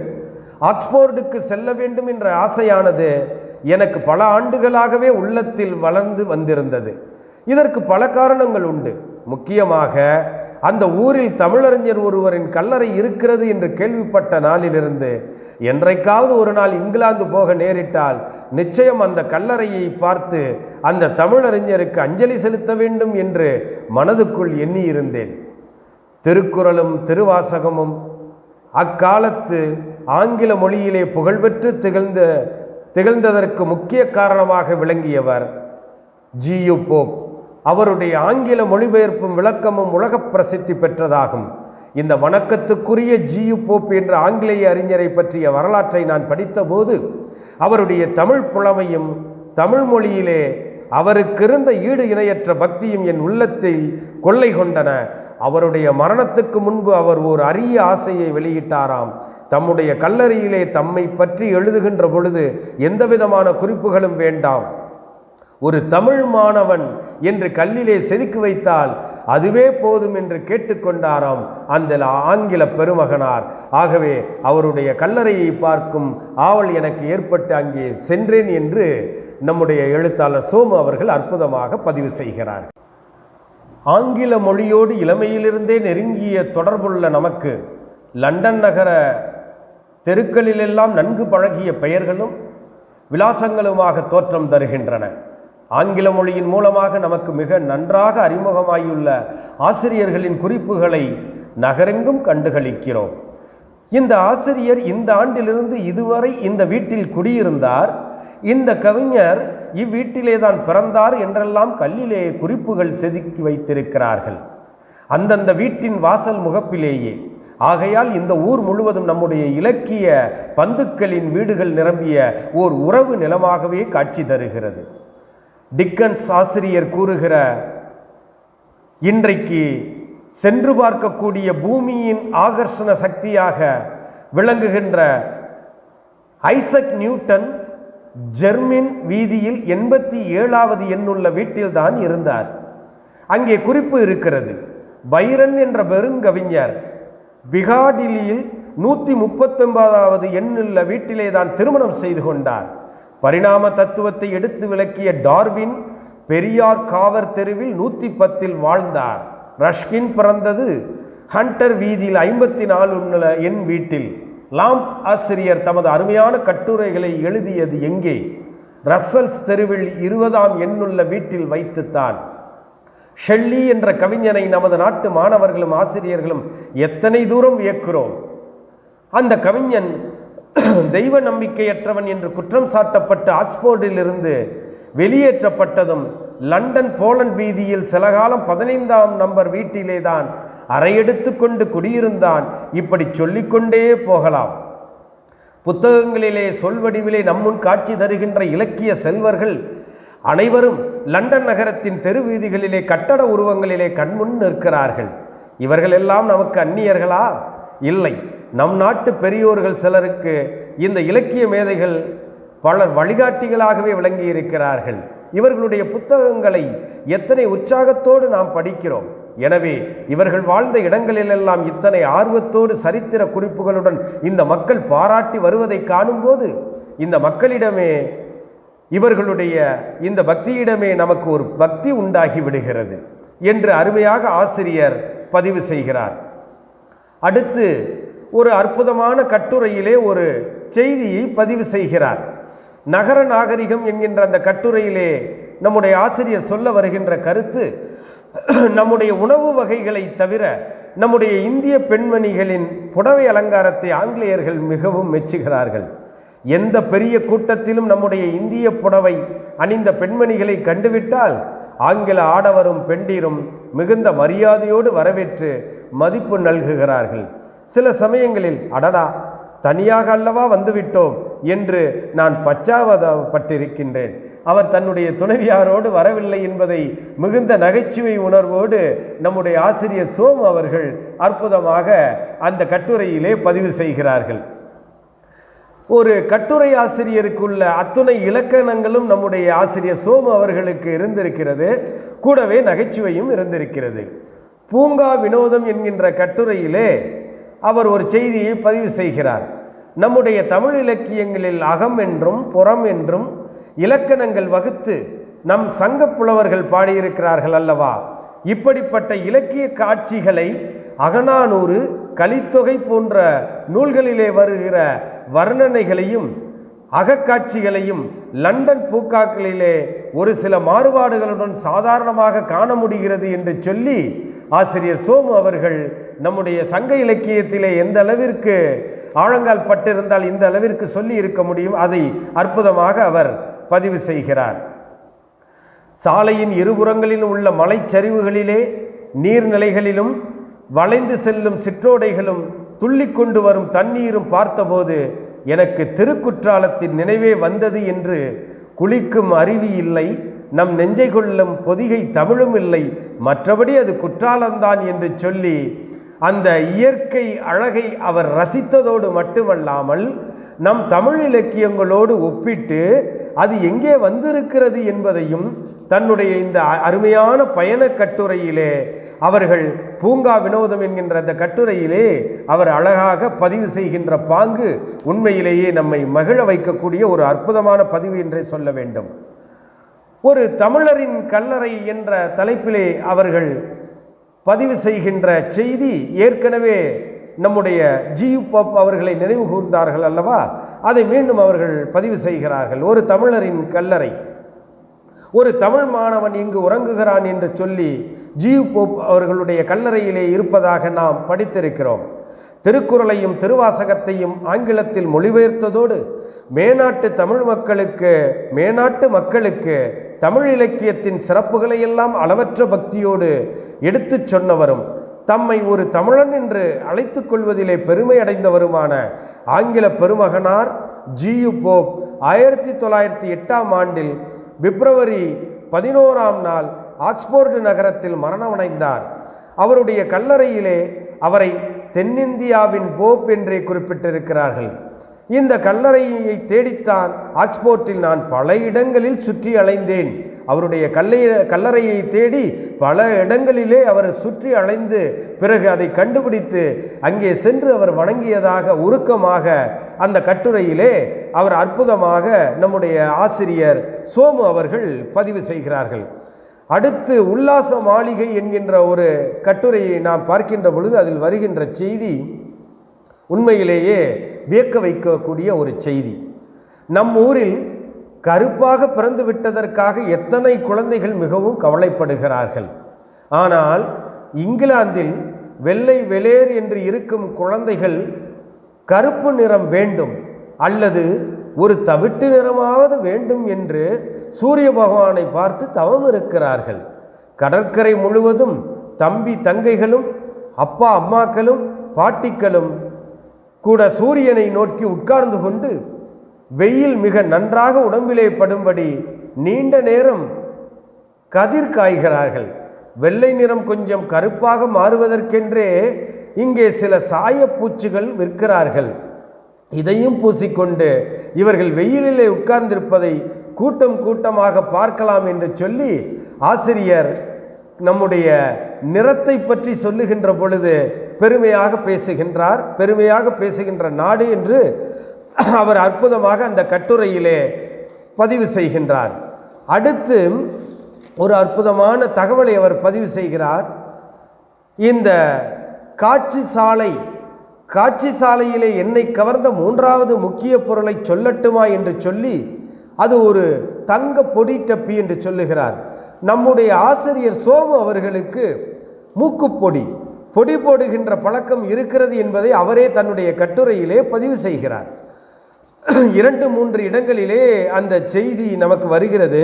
ஆக்ஸ்போர்டுக்கு செல்ல வேண்டும் என்ற ஆசையானது எனக்கு பல ஆண்டுகளாகவே உள்ளத்தில் வளர்ந்து வந்திருந்தது. இதற்கு பல காரணங்கள் உண்டு. முக்கியமாக அந்த ஊரில் தமிழறிஞர் ஒருவரின் கல்லறை இருக்கிறது என்று கேள்விப்பட்ட நாளிலிருந்து என்றைக்காவது ஒரு நாள் இங்கிலாந்து போக நேரிட்டால் நிச்சயம் அந்த கல்லறையை பார்த்து அந்த தமிழறிஞருக்கு அஞ்சலி செலுத்த வேண்டும் என்று மனதுக்குள் எண்ணியிருந்தேன். திருக்குறளும் திருவாசகமும் அக்காலத்து ஆங்கில மொழியிலே புகழ்பெற்று திகழ்ந்ததற்கு முக்கிய காரணமாக விளங்கியவர் ஜியு போப். அவருடைய ஆங்கில மொழிபெயர்ப்பும் விளக்கமும் உலக பிரசித்தி பெற்றதாகும். இந்த வணக்கத்துக்குரிய ஜியு போப் என்ற ஆங்கிலேய அறிஞரை பற்றிய வரலாற்றை நான் படித்தபோது அவருடைய தமிழ் புலமையும் தமிழ் மொழியிலே அவருக்கிருந்த ஈடு இணையற்ற பக்தியும் என் உள்ளத்தை கொள்ளை கொண்டன. அவருடைய மரணத்துக்கு முன்பு அவர் ஒரு அரிய ஆசையை வெளியிட்டாராம். தம்முடைய கல்லறையிலே தம்மை பற்றி எழுதுகின்ற பொழுது எந்தவிதமான குறிப்புகளும் வேண்டாம், ஒரு தமிழ் மாணவன் என்று கல்லிலே செதுக்கி வைத்தால் அதுவே போதும் என்று கேட்டுக்கொண்டாராம் அந்த ஆங்கில பெருமகனார். ஆகவே அவருடைய கல்லறையை பார்க்கும் ஆவல் எனக்கு ஏற்பட்டு அங்கே சென்றேன் என்று நம்முடைய எழுத்தாளர் சோமு அவர்கள் அற்புதமாக பதிவு செய்கிறார். ஆங்கில மொழியோடு இளமையிலிருந்தே நெருங்கிய தொடர்புள்ள நமக்கு லண்டன் நகர தெருக்களிலெல்லாம் நன்கு பழகிய பெயர்களும் விலாசங்களுமாக தோற்றம் தருகின்றன. ஆங்கில மொழியின் மூலமாக நமக்கு மிக நன்றாக அறிமுகமாயுள்ள ஆசிரியர்களின் குறிப்புகளை நகரெங்கும் கண்டுகளிக்கிறோம். இந்த ஆசிரியர் இந்த ஆண்டிலிருந்து இதுவரை இந்த வீட்டில் குடியிருந்தார், இந்த கவிஞர் இவ்வீட்டிலே தான் பிறந்தார் என்றெல்லாம் கல்லிலே குறிப்புகள் செதுக்கி வைத்திருக்கிறார்கள் அந்தந்த வீட்டின் வாசல் முகப்பிலேயே. ஆகையால் இந்த ஊர் முழுவதும் நம்முடைய இலக்கிய பந்துக்களின் வீடுகள் நிரம்பிய ஓர் உறவு நிலமாகவே காட்சி தருகிறது. டிக்கன்ஸ் ஆசிரியர் கூறுகிற இன்றைக்கு சென்று பார்க்கக்கூடிய பூமியின் ஆகர்ஷண சக்தியாக விளங்குகின்ற ஐசக் நியூட்டன் ஜெர்மன் வீதியில் 87வது எண்ணுள்ள வீட்டில்தான் இருந்தார். அங்கே குறிப்பு இருக்கிறது. பைரன் என்ற பெருங்கவிஞர் பிகாடிலியில் 139வது எண்ணுள்ள வீட்டிலே தான் திருமணம் செய்து கொண்டார். பரிணாம தத்துவத்தை எடுத்து விளக்கிய டார்வின் பெரியார் காவர் தெருவில் 110 வாழ்ந்தார். ரஷ்கின் பிறந்தது ஹண்டர் வீதியில் 54 எண் வீட்டில். லாம்ப் ஆசிரியர் தமது அருமையான கட்டுரைகளை எழுதியது எங்கே? ரசல்ஸ் தெருவில் 20ஆம் எண்ணுள்ள வீட்டில் வைத்துத்தான். ஷெல்லி என்ற கவிஞனை நமது நாட்டு மாணவர்களும் ஆசிரியர்களும் எத்தனை தூரம் வியக்கிறோம். அந்த கவிஞன் தெய்வ நம்பிக்கையற்றவன் என்று குற்றம் சாட்டப்பட்டு ஆக்ஸ்போர்டில் இருந்து வெளியேற்றப்பட்டதும் லண்டன் போலண்ட் வீதியில் சில காலம் 15ஆம் நம்பர் வீட்டிலே தான் அறையெடுத்து கொண்டு குடியிருந்தான். இப்படி சொல்லிக்கொண்டே போகலாம். புத்தகங்களிலே சொல்வடிவிலே நம்முன் காட்சி தருகின்ற இலக்கிய செல்வர்கள் அனைவரும் லண்டன் நகரத்தின் தெரு வீதிகளிலே கட்டட உருவங்களிலே கண்முன் நிற்கிறார்கள். இவர்கள் எல்லாம் நமக்கு அந்நியர்களா? இல்லை. நம் நாட்டு பெரியோர்கள் சிலருக்கு இந்த இலக்கிய மேதைகள் பலர் வழிகாட்டிகளாகவே விளங்கி இருக்கிறார்கள். இவர்களுடைய புத்தகங்களை எத்தனை உற்சாகத்தோடு நாம் படிக்கிறோம். எனவே இவர்கள் வாழ்ந்த இடங்களிலெல்லாம் இத்தனை ஆர்வத்தோடு சரித்திர குறிப்புகளுடன் இந்த மக்கள் பாராட்டி வருவதை காணும்போது இந்த மக்களிடமே, இவர்களுடைய இந்த பக்தியிடமே நமக்கு ஒரு பக்தி உண்டாகி விடுகிறது என்று அருமையாக ஆசிரியர் பதிவு செய்கிறார். அடுத்து ஒரு அற்புதமான கட்டுரையிலே ஒரு செய்தியை பதிவு செய்கிறார். நகர நாகரிகம் என்கின்ற அந்த கட்டுரையிலே நம்முடைய ஆசிரியர் சொல்ல வருகின்ற கருத்து, நம்முடைய உணவு வகைகளை தவிர நம்முடைய இந்திய பெண்மணிகளின் புடவை அலங்காரத்தை ஆங்கிலேயர்கள் மிகவும் மெச்சுகிறார்கள். எந்த பெரிய கூட்டத்திலும் நம்முடைய இந்திய புடவை அணிந்த பெண்மணிகளை கண்டுவிட்டால் ஆங்கில ஆடவரும் பெண்டீரும் மிகுந்த மரியாதையோடு வரவேற்று மதிப்பு நல்குகிறார்கள். சில சமயங்களில் அடடா, தனியாக அல்லவா வந்துவிட்டோம் என்று நான் பச்சாவதப்பட்டிருக்கின்றேன். அவர் தன்னுடைய துணைவியாரோடு வரவில்லை என்பதை மிகுந்த நகைச்சுவை உணர்வோடு நம்முடைய ஆசிரியர் சோமு அவர்கள் அற்புதமாக அந்த கட்டுரையிலே பதிவு செய்கிறார்கள். ஒரு கட்டுரை ஆசிரியருக்குள்ள அத்துணை இலக்கணங்களும் நம்முடைய ஆசிரியர் சோமு அவர்களுக்கு இருந்திருக்கிறது. கூடவே நகைச்சுவையும் இருந்திருக்கிறது. பூங்கா வினோதம் என்கின்ற கட்டுரையிலே அவர் ஒரு செய்தியை பதிவு செய்கிறார். நம்முடைய தமிழ் இலக்கியங்களில் அகம் என்றும் புறம் என்றும் இலக்கணங்கள் வகுத்து நம் சங்க புலவர்கள் பாடியிருக்கிறார்கள் அல்லவா? இப்படிப்பட்ட இலக்கிய காட்சிகளை அகநானூறு, கலித்தொகை போன்ற நூல்களிலே வருகிற வர்ணனைகளையும் அகக்காட்சிகளையும் லண்டன் பூக்காக்களிலே ஒரு சில மாறுபாடுகளுடன் சாதாரணமாக காண முடிகிறது என்று சொல்லி ஆசிரியர் சோமு அவர்கள் நம்முடைய சங்க இலக்கியத்திலே எந்த அளவிற்கு ஆழங்கால் பட்டிருந்தால் இந்த அளவிற்கு சொல்லி இருக்க முடியும், அதை அற்புதமாக அவர் பதிவு செய்கிறார். சாலையின் இருபுறங்களிலும் உள்ள மலைச்சரிவுகளிலே நீர்நிலைகளிலும் வளைந்து செல்லும் சிற்றோடைகளும் துள்ளி கொண்டு வரும் தண்ணீரும் பார்த்தபோது எனக்கு திருக்குற்றாலத்தின் நினைவே வந்தது என்று குளிக்கும் அருவி இல்லை, நம் நெஞ்சை கொள்ளும் பொதிகை தமிழும் இல்லை, மற்றபடி அது குற்றாலம்தான் என்று சொல்லி அந்த இயற்கை அழகை அவர் ரசித்ததோடு மட்டுமல்லாமல் நம் தமிழ் இலக்கியங்களோடு ஒப்பிட்டு அது எங்கே வந்திருக்கிறது என்பதையும் தன்னுடைய இந்த அருமையான பயண கட்டுரையிலே அவர்கள் பூங்கா வினோதம் என்கின்ற அந்த கட்டுரையிலே அவர் அழகாக பதிவு செய்கின்ற பாங்கு உண்மையிலேயே நம்மை மகிழ வைக்கக்கூடிய ஒரு அற்புதமான பதிவு என்றே சொல்ல வேண்டும். ஒரு தமிழரின் கல்லறை என்ற தலைப்பிலே அவர்கள் பதிவு செய்கின்ற செய்தி ஏற்கனவே நம்முடைய ஜியு போப் அவர்களை நினைவு கூர்ந்தார்கள் அல்லவா? அதை மீண்டும் அவர்கள் பதிவு செய்கிறார்கள். ஒரு தமிழரின் கல்லறை, ஒரு தமிழ் மாணவன் இங்கு உறங்குகிறான் என்று சொல்லி ஜியு போப் அவர்களுடைய கல்லறையிலே இருப்பதாக நாம் படித்திருக்கிறோம். திருக்குறளையும் திருவாசகத்தையும் ஆங்கிலத்தில் மொழிபெயர்த்ததோடு மேனாட்டு மக்களுக்கு தமிழ் இலக்கியத்தின் சிறப்புகளையெல்லாம் அளவற்ற பக்தியோடு எடுத்துச் சொன்னவரும் தம்மை ஒரு தமிழன் என்று அழைத்து கொள்வதிலே பெருமை அடைந்தவருமான ஆங்கில பெருமகனார் ஜியு போப் 1908ஆம் ஆண்டில் பிப்ரவரி 11ஆம் நாள் ஆக்ஸ்போர்டு நகரத்தில் மரணமடைந்தார். அவருடைய கல்லறையிலே அவரை தென்னிந்தியாவின் போப் என்றே குறிப்பிட்டிருக்கிறார்கள். இந்த கல்லறையை தேடித்தான் ஆக்ஸ்போர்ட்டில் நான் பல இடங்களில் சுற்றி அலைந்தேன். அவருடைய கல்லறையை தேடி பல இடங்களிலே அவர் சுற்றி அலைந்து பிறகு அதை கண்டுபிடித்து அங்கே சென்று அவர் வணங்கியதாக உருக்கமாக அந்த கட்டுரையிலே அவர் அற்புதமாக நம்முடைய ஆசிரியர் சோமு அவர்கள் பதிவு செய்கிறார்கள். அடுத்து உல்லாச மாளிகை என்கின்ற ஒரு கட்டுரையை நாம் பார்க்கின்ற பொழுது அதில் வருகின்ற செய்தி உண்மையிலேயே வியக்க வைக்கக்கூடிய ஒரு செய்தி. நம் ஊரில் கருப்பாக பிறந்து விட்டதற்காக எத்தனை குழந்தைகள் மிகவும் கவலைப்படுகிறார்கள். ஆனால் இங்கிலாந்தில் வெள்ளை வெளேர் என்று இருக்கும் குழந்தைகள் கருப்பு நிறம் வேண்டும் அல்லது ஒரு தவிட்டு நிறமாவது வேண்டும் என்று சூரிய பகவானை பார்த்து தவம் இருக்கிறார்கள். கடற்கரை முழுவதும் தம்பி தங்கைகளும் அப்பா அம்மாக்களும் பாட்டிகளும் கூட சூரியனை நோக்கி உட்கார்ந்து கொண்டு வெயில் மிக நன்றாக உடம்பிலே படும்படி நீண்ட நேரம் கதிர் காய்கிறார்கள். வெள்ளை நிறம் கொஞ்சம் கருப்பாக மாறுவதற்கென்றே இங்கே சில சாயப்பூச்சுகள் விற்கிறார்கள். இதையும் பூசிக்கொண்டு இவர்கள் வெயிலிலே உட்கார்ந்திருப்பதை கூட்டம் கூட்டமாக பார்க்கலாம் என்று சொல்லி ஆசிரியர் நம்முடைய நிறத்தை பற்றி சொல்லுகின்ற பொழுது பெருமையாக பேசுகின்றார். பெருமையாக பேசுகின்ற நாடு என்று அவர் அற்புதமாக அந்த கட்டுரையிலே பதிவு செய்கின்றார். அடுத்து ஒரு அற்புதமான தகவலை அவர் பதிவு செய்கிறார். இந்த காட்சி சாலையிலே என்னை கவர்ந்த மூன்றாவது முக்கிய பொருளை சொல்லட்டுமா என்று சொல்லி அது ஒரு தங்க பொடி டப்பி என்று சொல்லுகிறார். நம்முடைய ஆசிரியர் சோமு அவர்களுக்கு மூக்குப்பொடி பொடி போடுகின்ற பழக்கம் இருக்கிறது என்பதை அவரே தன்னுடைய கட்டுரையிலே பதிவு செய்கிறார். 2-3 இடங்களிலே அந்த செய்தி நமக்கு வருகிறது.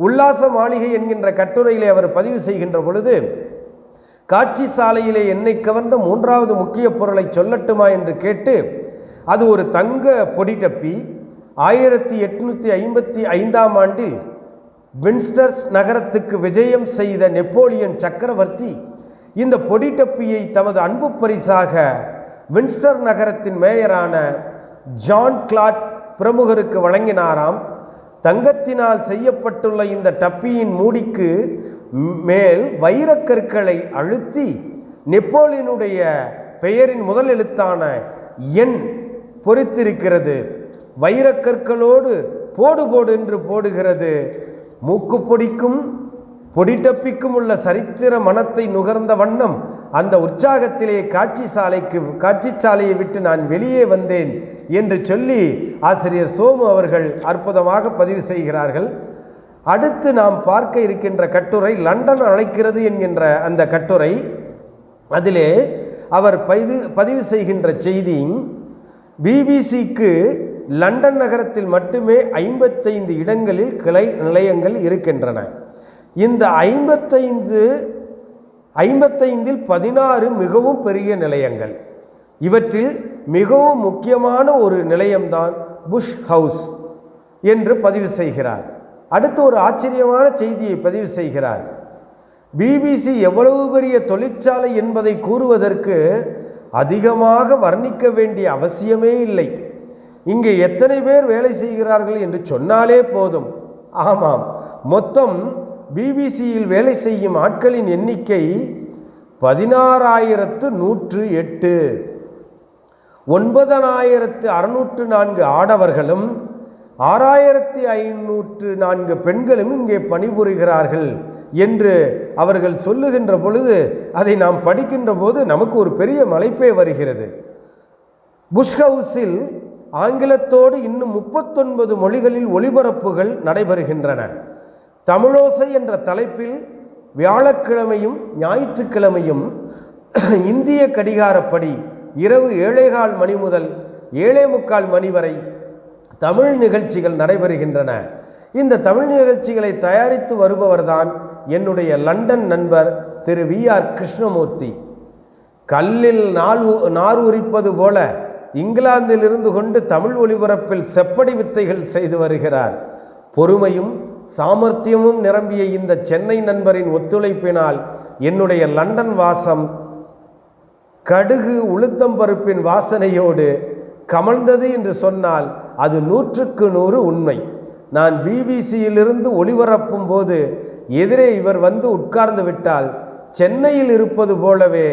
உல்லாச மாளிகை என்கின்ற கட்டுரையிலே அவர் பதிவு செய்கின்ற பொழுது காட்சி சாலையிலே என்னை கவர்ந்த மூன்றாவது முக்கிய பொருளை சொல்லட்டுமா என்று கேட்டு அது ஒரு தங்க பொடி டப்பி. 1855ஆம் ஆண்டில் வின்ஸ்டர்ஸ் நகரத்துக்கு விஜயம் செய்த நெப்போலியன் சக்கரவர்த்தி இந்த பொடி டப்பியை தமது அன்பு பரிசாக வின்ஸ்டர் நகரத்தின் மேயரான ஜான் கிளாட் பிரமுகருக்கு வழங்கினாராம். தங்கத்தினால் செய்யப்பட்டுள்ள இந்த டப்பியின் மூடிக்கு மேல் வைரக்கற்களை அழுத்தி நெப்போலியனுடைய பெயரின் முதல் எழுத்தான எண் பொறித்திருக்கிறது. வைரக்கற்களோடு போடு போடு என்று போடுகிறது. மூக்குப்பொடிக்கும் பொடி டப்பிக்கும் உள்ள சரித்திர மனத்தை நுகர்ந்த வண்ணம் அந்த உற்சாகத்திலே காட்சி சாலையை விட்டு நான் வெளியே வந்தேன் என்று சொல்லி ஆசிரியர் சோமு அவர்கள் அற்புதமாக பதிவு செய்கிறார்கள். அடுத்து நாம் பார்க்க இருக்கின்ற கட்டுரை லண்டன் அழைக்கிறது என்கின்ற அந்த கட்டுரை. அதிலே அவர் பதிவு செய்கின்ற செய்தி பிபிசிக்கு லண்டன் நகரத்தில் மட்டுமே 55 இடங்களில் கிளை நிலையங்கள் இருக்கின்றன. இந்த 55இல் 16 மிகவும் பெரிய நிலையங்கள். இவற்றில் மிகவும் முக்கியமான ஒரு நிலையம்தான் புஷ் ஹவுஸ் என்று பதிவு செய்கிறார். அடுத்து ஒரு ஆச்சரியமான செய்தியை பதிவு செய்கிறார். பிபிசி எவ்வளவு பெரிய தொழிற்சாலை என்பதை கூறுவதற்கு அதிகமாக வர்ணிக்க வேண்டிய அவசியமே இல்லை. இங்கே எத்தனை பேர் வேலை செய்கிறார்கள் என்று சொன்னாலே போதும். ஆமாம், மொத்தம் பிபிசியில் வேலை செய்யும் ஆட்களின் எண்ணிக்கை 16,108. 9,604 ஆடவர்களும் 6,504 பெண்களும் இங்கே பணிபுரிகிறார்கள் என்று அவர்கள் சொல்லுகின்ற பொழுது அதை நாம் படிக்கின்ற போது நமக்கு ஒரு பெரிய மலைப்பே வருகிறது. புஷ் ஹவுஸில் ஆங்கிலத்தோடு இன்னும் 39 மொழிகளில் ஒளிபரப்புகள் நடைபெறுகின்றன. தமிழோசை என்ற தலைப்பில் வியாழக்கிழமையும் ஞாயிற்றுக்கிழமையும் இந்திய கடிகாரப்படி இரவு 7:15 மணி முதல் 7:45 மணி வரை தமிழ் நிகழ்ச்சிகள் நடைபெறுகின்றன. இந்த தமிழ் நிகழ்ச்சிகளை தயாரித்து வருபவர்தான் என்னுடைய லண்டன் நண்பர் திரு VR கிருஷ்ணமூர்த்தி. கல்லில் நார் உரிப்பது போல இங்கிலாந்தில் இருந்து கொண்டு தமிழ் ஒலிபரப்பில் செப்படி வித்தைகள் செய்து வருகிறார். பொறுமையும் சாமர்த்தியமும் நிரம்பிய இந்த சென்னை நண்பரின் ஒத்துழைப்பினால் என்னுடைய லண்டன் வாசம் கடுகு உளுத்தம்பருப்பின் வாசனையோடு கமழ்ந்தது என்று சொன்னால் அது 100க்கு 100 உண்மை. நான் பிபிசியிலிருந்து ஒளிபரப்பும் போது எதிரே இவர் வந்து உட்கார்ந்து விட்டால் சென்னையில் இருப்பது போலவே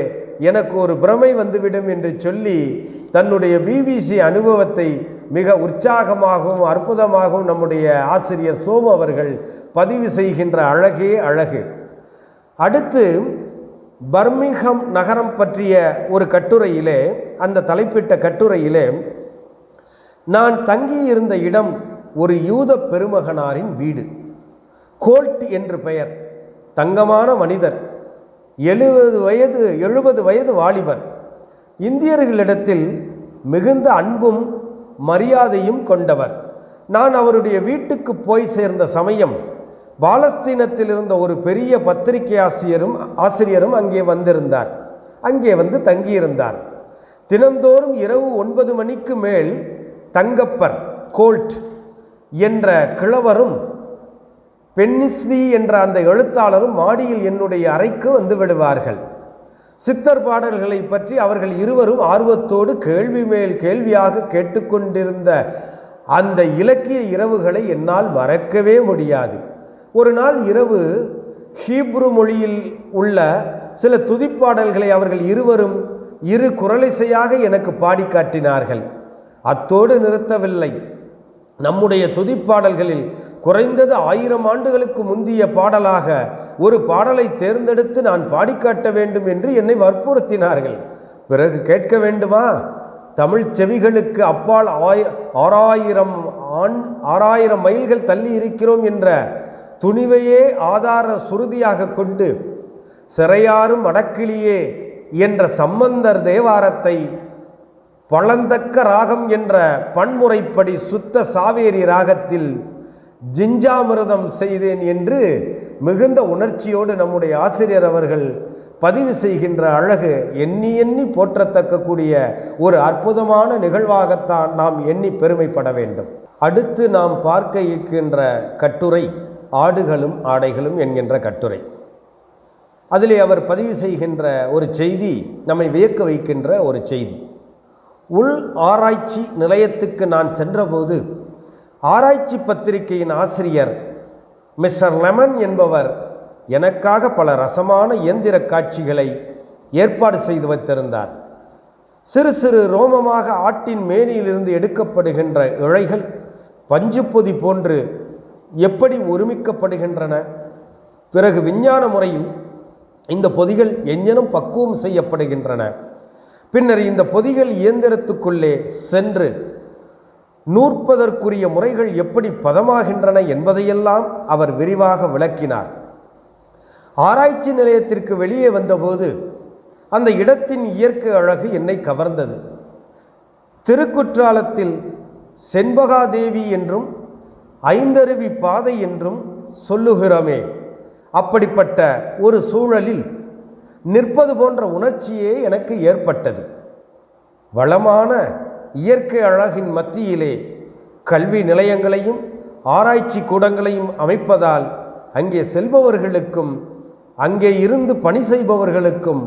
எனக்கு ஒரு பிரமை வந்துவிடும் என்று சொல்லி தன்னுடைய பிபிசி அனுபவத்தை மிக உற்சாகமாகவும் அற்புதமாகவும் நம்முடைய ஆசிரியர் சோமு அவர்கள் பதிவு செய்கின்ற அழகே அழகு. அடுத்து பர்மிங்ஹாம் நகரம் பற்றிய ஒரு கட்டுரையிலே, அந்த தலைப்பிட்ட கட்டுரையிலே, நான் தங்கியிருந்த இடம் ஒரு யூத பெருமகனாரின் வீடு. கோல்ட் என்று பெயர். தங்கமான மனிதர், 70 வயது வாலிபர். இந்தியர்களிடத்தில் மிகுந்த அன்பும் மரியாதையும் கொண்டவர். நான் அவருடைய வீட்டுக்கு போய் சேர்ந்த சமயம் பாலஸ்தீனத்தில் இருந்த ஒரு பெரிய பத்திரிகை ஆசிரியரும் அங்கே வந்திருந்தார். அங்கே வந்து தங்கியிருந்தார். தினந்தோறும் இரவு 9 மணிக்கு மேல் தங்கப்பர் கோல்ட் என்ற கிழவரும் பென்னிஸ்வி என்ற அந்த எழுத்தாளரும் மாடியில் என்னுடைய அறைக்கு வந்து விடுவார்கள். சித்தர் பாடல்களை பற்றி அவர்கள் இருவரும் ஆர்வத்தோடு கேள்வி மேல் கேள்வியாக கேட்டுக்கொண்டிருந்த அந்த இலக்கிய இரவுகளை என்னால் மறக்கவே முடியாது. ஒரு நாள் இரவு ஹீப்ரு மொழியில் உள்ள சில துதிப்பாடல்களை அவர்கள் இருவரும் இரு குரலிசையாக எனக்கு பாடி காட்டினார்கள். அத்தோடு நிறுத்தவில்லை. நம்முடைய துதிப்பாடல்களில் குறைந்தது 1000 ஆண்டுகளுக்கு முந்திய பாடலாக ஒரு பாடலை தேர்ந்தெடுத்து நான் பாடிக்காட்ட வேண்டும் என்று என்னை வற்புறுத்தினார்கள். பிறகு கேட்க வேண்டுமா? தமிழ் செவிகளுக்கு அப்பால் 6000 மைல்கள் தள்ளி இருக்கிறோம் என்ற துணிவையே ஆதார சுருதியாக கொண்டு சிறையாரும் வடக்கிளியே என்ற சம்பந்தர் தேவாரத்தை பழந்தக்க ராகம் என்ற பன்முறைப்படி சுத்த சாவேரி ராகத்தில் ஜிஞ்சாமிரதம் செய்தேன் என்று மிகுந்த உணர்ச்சியோடு நம்முடைய ஆசிரியர் அவர்கள் பதிவு செய்கின்ற அழகு எண்ணி எண்ணி போற்றத்தக்கக்கூடிய ஒரு அற்புதமான நிகழ்வாகத்தான் நாம் எண்ணி பெருமைப்பட வேண்டும். அடுத்து நாம் பார்க்க இருக்கின்ற கட்டுரை ஆடுகளும் ஆடைகளும் என்கின்ற கட்டுரை. அதிலே அவர் பதிவு செய்கின்ற ஒரு செய்தி நம்மை வியக்க வைக்கின்ற ஒரு செய்தி. உள் ஆராய்ச்சி நிலையத்துக்கு நான் சென்றபோது ஆராய்ச்சி பத்திரிகையின் ஆசிரியர் மிஸ்டர் லெமன் என்பவர் எனக்காக பல ரசமான இயந்திர காட்சிகளை ஏற்பாடு செய்து வைத்திருந்தார். சிறு சிறு ரோமமாக ஆட்டின் மேனியிலிருந்து எடுக்கப்படுகின்ற இழைகள் பஞ்சு பொதி போன்று எப்படி ஒருமிக்கப்படுகின்றன, பிறகு விஞ்ஞான முறையில் இந்த பொதிகள் எஞ்ஞனும் பக்குவம் செய்யப்படுகின்றன, பின்னர் இந்த பொதிகள் இயந்திரத்துக்குள்ளே சென்று நூற்பதற்குரிய முறைகள் எப்படி பதமாகின்றன என்பதையெல்லாம் அவர் விரிவாக விளக்கினார். ஆராய்ச்சி நிலையத்திற்கு வெளியே வந்தபோது அந்த இடத்தின் இயற்கை அழகு என்னை கவர்ந்தது. திருக்குற்றாலத்தில் செண்பகாதேவி என்றும் ஐந்தருவி பாதை என்றும் சொல்லுகிறோமே, அப்படிப்பட்ட ஒரு சூழலில் நிற்பது போன்ற உணர்ச்சியே எனக்கு ஏற்பட்டது. வளமான இயற்கை அழகின் மத்தியிலே கல்வி நிலையங்களையும் ஆராய்ச்சி கூடங்களையும் அமைப்பதால் அங்கே செல்பவர்களுக்கும் அங்கே இருந்து பணி செய்பவர்களுக்கும்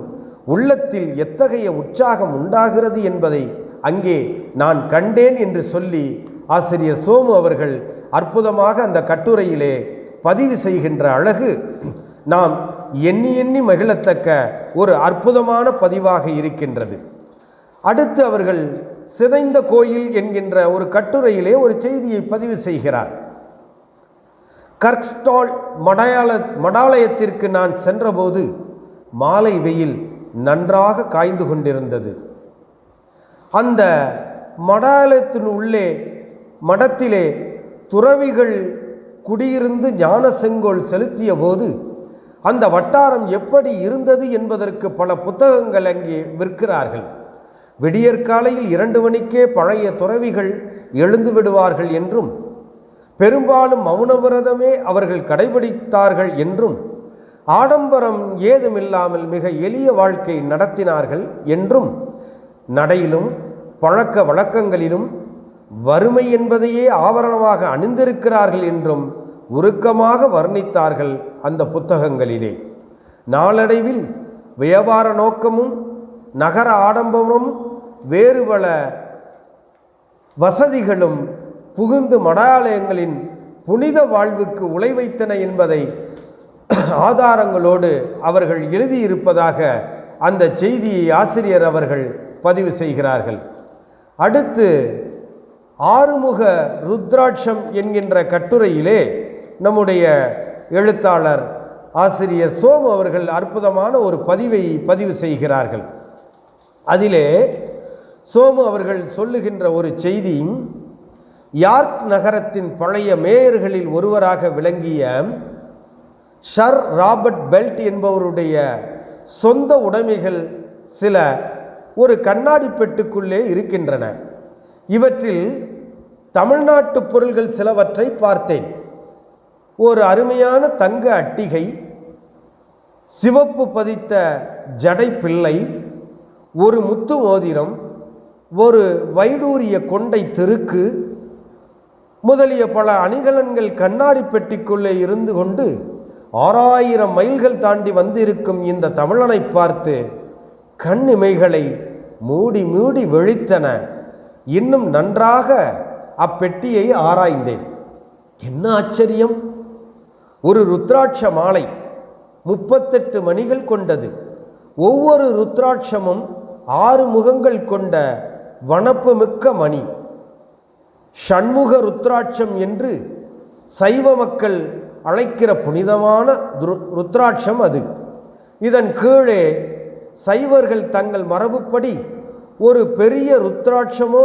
உள்ளத்தில் எத்தகைய உற்சாகம் உண்டாகிறது என்பதை அங்கே நான் கண்டேன் என்று சொல்லி ஆசிரியர் சோமு அவர்கள் அற்புதமாக அந்த கட்டுரையிலே பதிவு செய்கின்ற அழகு நாம் எண்ணி எண்ணி மகிழத்தக்க ஒரு அற்புதமான பதிவாக இருக்கின்றது. அடுத்து அவர்கள் சிதைந்த கோயில் என்கின்ற ஒரு கட்டுரையிலே ஒரு செய்தியை பதிவு செய்கிறார். கர்க்ஸ்டால் மடாலயத்திற்கு நான் சென்றபோது மாலை வெயில் நன்றாக காய்ந்து கொண்டிருந்தது. அந்த மடாலயத்தின் உள்ளே மடத்திலே துறவிகள் குடியிருந்து ஞான செங்கோல் செலுத்திய போது அந்த வட்டாரம் எப்படி இருந்தது என்பதற்கு பல புத்தகங்கள் அங்கே விற்கிறார்கள். விடியற்காலையில் 2 மணிக்கே பழைய துறவிகள் எழுந்து விடுவார்கள் என்றும் பெரும்பாலும் மௌனவிரதமே அவர்கள் கடைபிடித்தார்கள் என்றும் ஆடம்பரம் ஏதுமில்லாமல் மிக எளிய வாழ்க்கை நடத்தினார்கள் என்றும் நடையிலும் பழக்க வழக்கங்களிலும் வறுமை என்பதையே ஆவரணமாக அணிந்திருக்கிறார்கள் என்றும் உருக்கமாக வர்ணித்தார்கள் அந்த புத்தகங்களிலே. நாளடைவில் வியாபார நோக்கமும் நகர ஆடம்பரமும் வேறு பல வசதிகளும் புகுந்து மடாலயங்களின் புனித வாழ்வுக்கு உழைவைத்தன என்பதை ஆதாரங்களோடு அவர்கள் எழுதியிருப்பதாக அந்த செய்தியை ஆசிரியர் அவர்கள் பதிவு செய்கிறார்கள். அடுத்து ஆறுமுக ருத்ராட்சம் என்கின்ற கட்டுரையிலே நம்முடைய எழுத்தாளர் ஆசிரியர் சோமு அவர்கள் அற்புதமான ஒரு பதிவு செய்கிறார்கள். அதிலே சோமு அவர்கள் சொல்லுகின்ற ஒரு செய்தி, யார்க் நகரத்தின் பழைய மேயர்களில் ஒருவராக விளங்கிய சர் ராபர்ட் பெல்ட் என்பவருடைய சொந்த உடைமைகள் சில ஒரு கண்ணாடி பெட்டுக்குள்ளே இருக்கின்றன. இவற்றில் தமிழ்நாட்டு பொருள்கள் சிலவற்றை பார்த்தேன். ஒரு அருமையான தங்க அட்டிகை, சிவப்பு பதித்த ஜடை பிள்ளை, ஒரு முத்து மோதிரம், ஒரு வைடூரிய கொண்டை தெருக்கு முதலிய பல அணிகலன்கள் கண்ணாடி பெட்டிக்குள்ளே இருந்து கொண்டு 6000 மைல்கள் தாண்டி வந்திருக்கும் இந்த தமிழனை பார்த்து கண்ணிமைகளை மூடி மூடி விழித்தன. இன்னும் நன்றாக அப்பெட்டியை ஆராய்ந்தேன். என்ன ஆச்சரியம்! ஒரு ருத்ராட்ச மாலை 38 மணிகள் கொண்டது. ஒவ்வொரு ருத்ராட்சமும் 6 முகங்கள் கொண்ட வனப்பு மிக்க மணி. ஷண்முக ருத்ராட்சம் என்று சைவ மக்கள் அழைக்கிற புனிதமான ருத்ராட்சம் அது. இதன் கீழே சைவர்கள் தங்கள் மரபுப்படி ஒரு பெரிய ருத்ராட்சமோ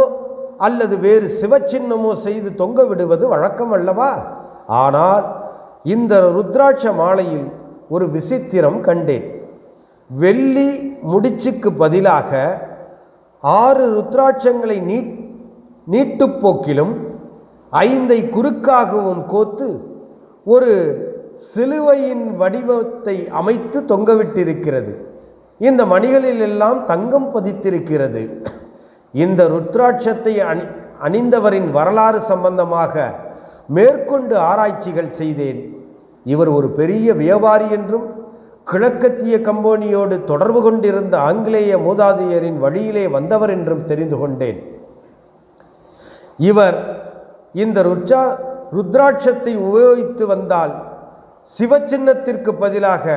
அல்லது வேறு சிவச்சின்னமோ செய்து தொங்க விடுவது வழக்கம் அல்லவா? ஆனால் இந்த ருத்ராட்ச மாலையில் ஒரு விசித்திரம் கண்டேன். வெள்ளி முடிச்சுக்கு பதிலாக 6 ருத்ராட்சங்களை நீட்டுப்போக்கிலும் 5 குறுக்காகவும் கோத்து ஒரு சிலுவையின் வடிவத்தை அமைத்து தொங்கவிட்டிருக்கிறது. இந்த மணிகளில் எல்லாம் தங்கம் பதித்திருக்கிறது. இந்த ருத்ராட்சத்தை அணிந்தவரின் வரலாறு சம்பந்தமாக மேற்கொண்டு ஆராய்ச்சிகள் செய்தேன். இவர் ஒரு பெரிய வியாபாரி என்றும் கிழக்கத்திய கம்பெனியோடு தொடர்பு கொண்டிருந்த ஆங்கிலேய மூதாதையரின் வழியிலே வந்தவர் என்றும் தெரிந்து கொண்டேன். இவர் இந்த ருத்ராட்சத்தை உபயோகித்து வந்தால் சிவச்சின்னத்திற்கு பதிலாக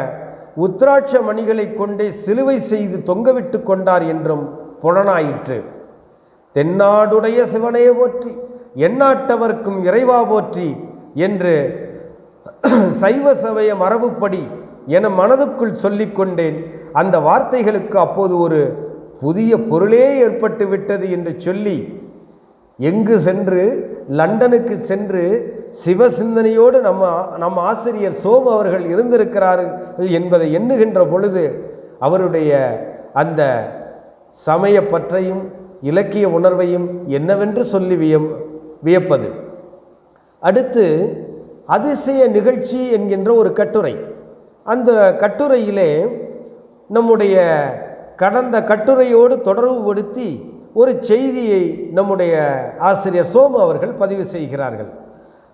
உத்ராட்ச மணிகளை கொண்டே சிலுவை செய்து தொங்கவிட்டு கொண்டார் என்றும் புலனாயிற்று. தென்னாடுடைய சிவனே போற்றி, எந்நாட்டவர்க்கும் இறைவா போற்றி என்று சைவ சமய மரபுப்படி என மனதுக்குள் சொல்லிக்கொண்டேன். அந்த வார்த்தைகளுக்கு அப்போது ஒரு புதிய பொருளே ஏற்பட்டு விட்டது என்று சொல்லி எங்கு சென்று லண்டனுக்கு சென்று சிவ சிந்தனையோடு நம்ம ஆசிரியர் சோமு அவர்கள் இருந்திருக்கிறார்கள் என்பதை எண்ணுகின்ற பொழுது அவருடைய அந்த சமய பற்றையும் இலக்கிய உணர்வையும் என்னவென்று சொல்லி வியப்பது. அடுத்து அதிசய நிகழ்ச்சி என்கின்ற ஒரு கட்டுரை. அந்த கட்டுரையிலே நம்முடைய கடந்த கட்டுரையோடு தொடர்புபடுத்தி ஒரு செய்தியை நம்முடைய ஆசிரியர் சோமு அவர்கள் பதிவு செய்கிறார்கள்.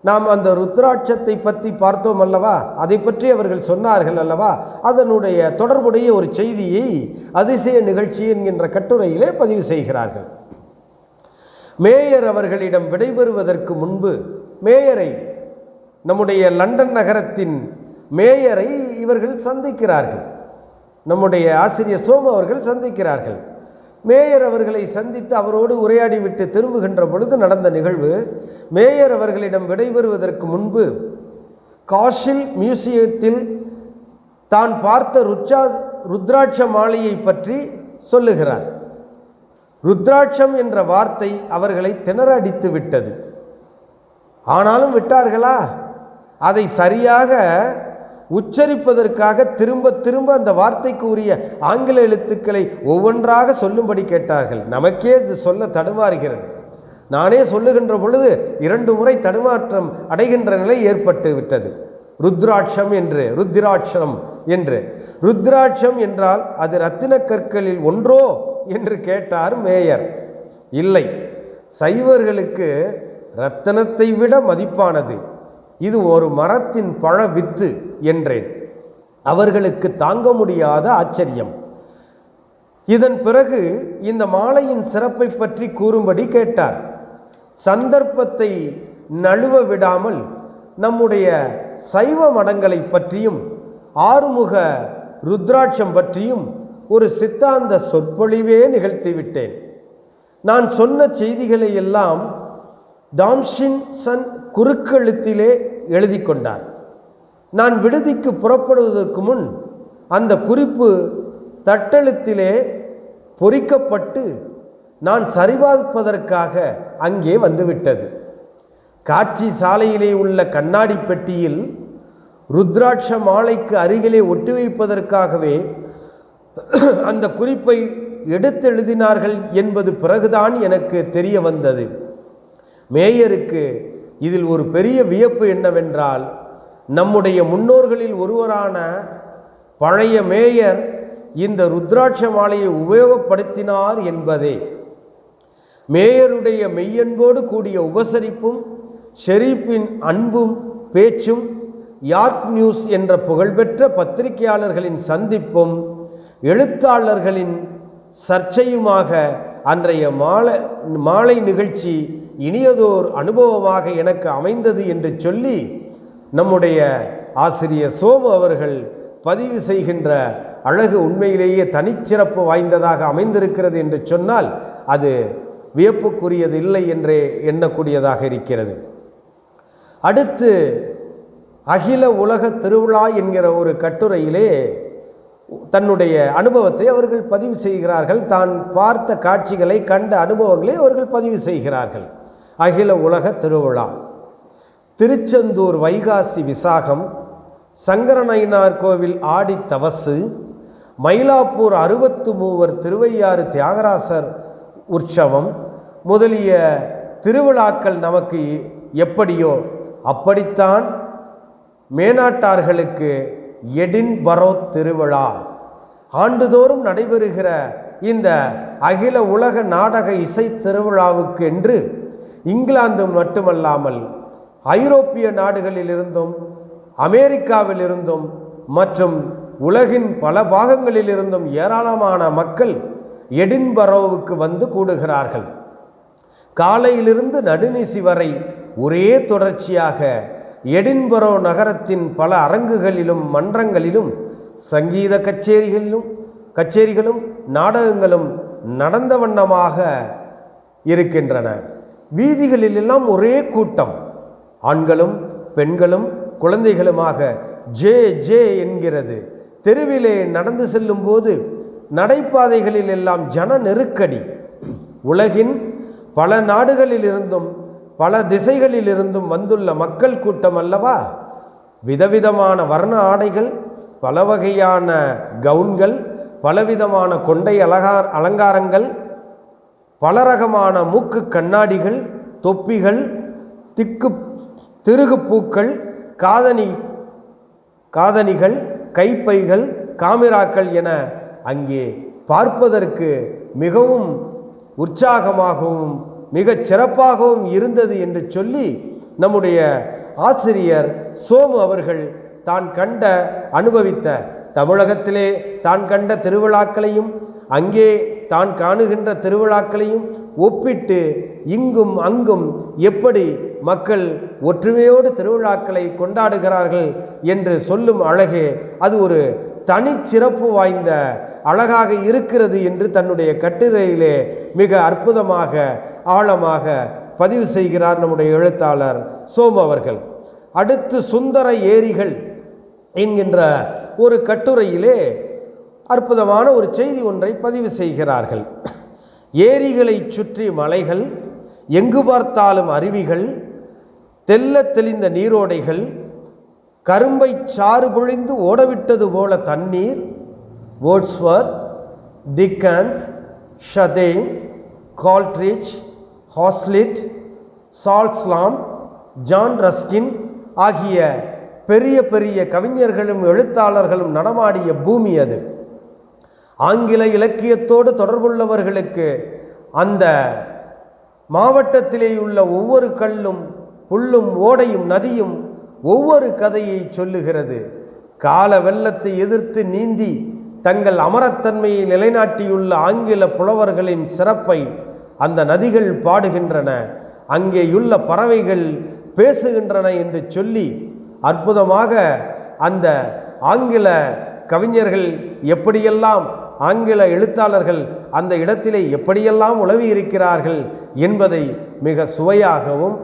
நாம் அந்த ருத்ராட்சத்தை பற்றி பார்த்தோம் அல்லவா, அதை பற்றி அவர்கள் சொன்னார்கள் அல்லவா, அதனுடைய தொடர்புடைய ஒரு செய்தியை அதிசய நிகழ்ச்சி என்கின்ற கட்டுரையிலே பதிவு செய்கிறார்கள். மேயர் அவர்களிடம் விடைபெறுவதற்கு முன்பு மேயரை, நம்முடைய லண்டன் நகரத்தின் மேயரை இவர்கள் சந்திக்கிறார்கள். நம்முடைய ஆசிரியர் சோமு அவர்கள் சந்திக்கிறார்கள். மேயர் அவர்களை சந்தித்து அவரோடு உரையாடிவிட்டு திரும்புகின்ற பொழுது நடந்த நிகழ்வு. மேயர் அவர்களிடம் விடைபெறுவதற்கு முன்பு காஷில் மியூசியத்தில் தான் பார்த்த ருத்ராட்ச மாலையை பற்றி சொல்லுகிறார். ருத்ராட்சம் என்ற வார்த்தை அவர்களை திணற அடித்து விட்டது. ஆனாலும் விட்டார்களா? அதை சரியாக உச்சரிப்பதற்காக திரும்ப திரும்ப அந்த வார்த்தைக்கு உரிய ஆங்கில எழுத்துக்களை ஒவ்வொன்றாக சொல்லும்படி கேட்டார்கள். நமக்கே இது சொல்ல தடுமாறுகிறது. நானே சொல்லுகின்ற பொழுது 2 முறை தடுமாற்றம் அடைகின்ற நிலை ஏற்பட்டு விட்டது. ருத்ராட்சம் என்று, ருத்ராட்சம் என்று. ருத்ராட்சம் என்றால் அது இரத்தின கற்களில் ஒன்றோ என்று கேட்டார் மேயர். இல்லை, சைவர்களுக்கு இரத்தனத்தை விட மதிப்பானது இது ஒரு மரத்தின் பழ வித்து என்றேன். அவர்களுக்கு தாங்க முடியாத ஆச்சரியம். இதன் பிறகு இந்த மாலையின் சிறப்பை பற்றி கூறும்படி கேட்டார். சந்தர்ப்பத்தை நழுவ விடாமல் நம்முடைய சைவ மடங்களை பற்றியும் ஆறுமுக ருத்ராட்சம் பற்றியும் ஒரு சித்தாந்த சொற்பொழிவே நிகழ்த்திவிட்டேன். நான் சொன்ன செய்திகளை எல்லாம் டாம்ஷின்சன் குறுக்கெழுத்திலே எழுதி கொண்டார். நான் விடுதிக்கு புறப்படுவதற்கு முன் அந்த குறிப்பு தட்டெழுத்திலே பொறிக்கப்பட்டு நான் சரிபார்ப்பதற்காக அங்கே வந்துவிட்டது. காட்சி சாலையிலே உள்ள கண்ணாடி பெட்டியில் ருத்ராட்ச மாலைக்கு அருகிலே ஒட்டி வைப்பதற்காகவே அந்த குறிப்பை எடுத்தெழுதினார்கள் என்பது பிறகுதான் எனக்கு தெரிய வந்தது. மேயருக்கு இதில் ஒரு பெரிய வியப்பு என்னவென்றால், நம்முடைய முன்னோர்களில் ஒருவரான பழைய மேயர் இந்த ருத்ராட்ச மாலையை உபயோகப்படுத்தினார் என்பதே. மேயருடைய மெய்யன்போடு கூடிய உபசரிப்பும் ஷெரீப்பின் அன்பும் பேச்சும் யார்க் நியூஸ் என்ற புகழ்பெற்ற பத்திரிகையாளர்களின் சந்திப்பும் எழுத்தாளர்களின் சர்ச்சையுமாக அன்றைய மாலை நிகழ்ச்சி இனியதோர் அனுபவமாக எனக்கு அமைந்தது என்று சொல்லி நம்முடைய ஆசிரியர் சோமு அவர்கள் பதிவு செய்கின்ற அழகு உண்மையிலேயே தனிச்சிறப்பு வாய்ந்ததாக அமைந்திருக்கிறது என்று சொன்னால் அது வியப்புக்குரியது இல்லை என்றே எண்ணக்கூடியதாக இருக்கிறது. அடுத்து அகில உலக திருவிழா என்கிற ஒரு கட்டுரையிலே தன்னுடைய அனுபவத்தை அவர்கள் பதிவு செய்கிறார்கள். தான் பார்த்த காட்சிகளை கண்ட அனுபவங்களை அவர்கள் பதிவு செய்கிறார்கள். அகில உலக திருவிழா திருச்செந்தூர் வைகாசி விசாகம், சங்கரநயினார் கோவில் ஆடி தவசு, மயிலாப்பூர் 63 திருவையாறு தியாகராசர் உற்சவம் முதலிய திருவிழாக்கள் நமக்கு எப்படியோ அப்படித்தான் மேனாட்டார்களுக்கு எடின்பரோ திருவிழா. ஆண்டுதோறும் நடைபெறுகிற இந்த அகில உலக நாடக இசை திருவிழாவுக்கு என்று இங்கிலாந்து மட்டுமல்லாமல் ஐரோப்பிய நாடுகளிலிருந்தும் அமெரிக்காவிலிருந்தும் மற்றும் உலகின் பல பாகங்களிலிருந்தும் ஏராளமான மக்கள் எடின்பரோவுக்கு வந்து கூடுகிறார்கள். காலையிலிருந்து நடுநிசி வரை ஒரே தொடர்ச்சியாக எடின்பரோ நகரத்தின் பல அரங்குகளிலும் மன்றங்களிலும் சங்கீத கச்சேரிகளும் நாடகங்களும் நடந்த வண்ணமாக இருக்கின்றன. வீதிகளிலெல்லாம் ஒரே கூட்டம், ஆண்களும் பெண்களும் குழந்தைகளுமாக ஜே ஜே என்கிறது. தெருவிலே நடந்து செல்லும் போது நடைபாதைகளில் எல்லாம் ஜன நெருக்கடி. உலகின் பல நாடுகளிலிருந்தும் பல திசைகளிலிருந்தும் வந்துள்ள மக்கள் கூட்டம் அல்லவா. விதவிதமான வர்ண ஆடைகள், பல வகையான கவுன்கள், பலவிதமான கொண்டை அலங்காரங்கள், பலரகமான மூக்கு கண்ணாடிகள், தொப்பிகள், திருகுப்பூக்கள், காதணிகள், கைப்பைகள், காமிராக்கள் என அங்கே பார்ப்பதற்கு மிகவும் உற்சாகமாகவும் மிகச் சிறப்பாகவும் இருந்தது என்று சொல்லி நம்முடைய ஆசிரியர் சோமு அவர்கள் தான் கண்ட அனுபவித்த தமிழகத்திலே தான் கண்ட திருவிழாக்களையும் அங்கே தான் காணுகின்ற திருவிழாக்களையும் ஒப்பிட்டு இங்கும் அங்கும் எப்படி மக்கள் ஒற்றுமையோடு திருவிழாக்களை கொண்டாடுகிறார்கள் என்று சொல்லும் அழகே அது ஒரு தனிச்சிறப்பு வாய்ந்த அழகாக இருக்கிறது என்று தன்னுடைய கட்டுரையிலே மிக அற்புதமாக ஆழமாக பதிவு செய்கிறார் நம்முடைய எழுத்தாளர் சோமு அவர்கள். அடுத்து சுந்தர ஏரிகள் என்கின்ற ஒரு கட்டுரையிலே அற்புதமான ஒரு செய்தி ஒன்றை பதிவு செய்கிறார்கள். ஏரிகளை சுற்றி மலைகள், எங்கு பார்த்தாலும் அருவிகள், தெல்ல தெளிந்த நீரோடைகள், கரும்பை சாறு பொழிந்து ஓடவிட்டது போல தண்ணீர். Wordsworth, Dickens, ஷதேம், கால்ட்ரிட்ஜ், Hazlitt, சால்ஸ்லாம், John Ruskin ஆகிய பெரிய பெரிய கவிஞர்களும் எழுத்தாளர்களும் நடமாடிய பூமி அது. ஆங்கில இலக்கியத்தோடு தொடர்புள்ளவர்களுக்கு அந்த மாவட்டத்திலே உள்ள ஒவ்வொரு கல்லும் புல்லும் ஓடையும் நதியும் ஒவ்வொரு கதையை சொல்லுகிறது. கால வெள்ளத்தை எதிர்த்து நீந்தி தங்கள் அமரத்தன்மையை நிலைநாட்டியுள்ள ஆங்கில புலவர்களின் சிறப்பை அந்த நதிகள் பாடுகின்றன, அங்கேயுள்ள பறவைகள் பேசுகின்றன என்று சொல்லி அற்புதமாக அந்த ஆங்கில கவிஞர்கள் எப்படியெல்லாம், ஆங்கில எழுத்தாளர்கள் அந்த இடத்திலே எப்படியெல்லாம் உலவி இருக்கிறார்கள் என்பதை மிக சுவையாகவும்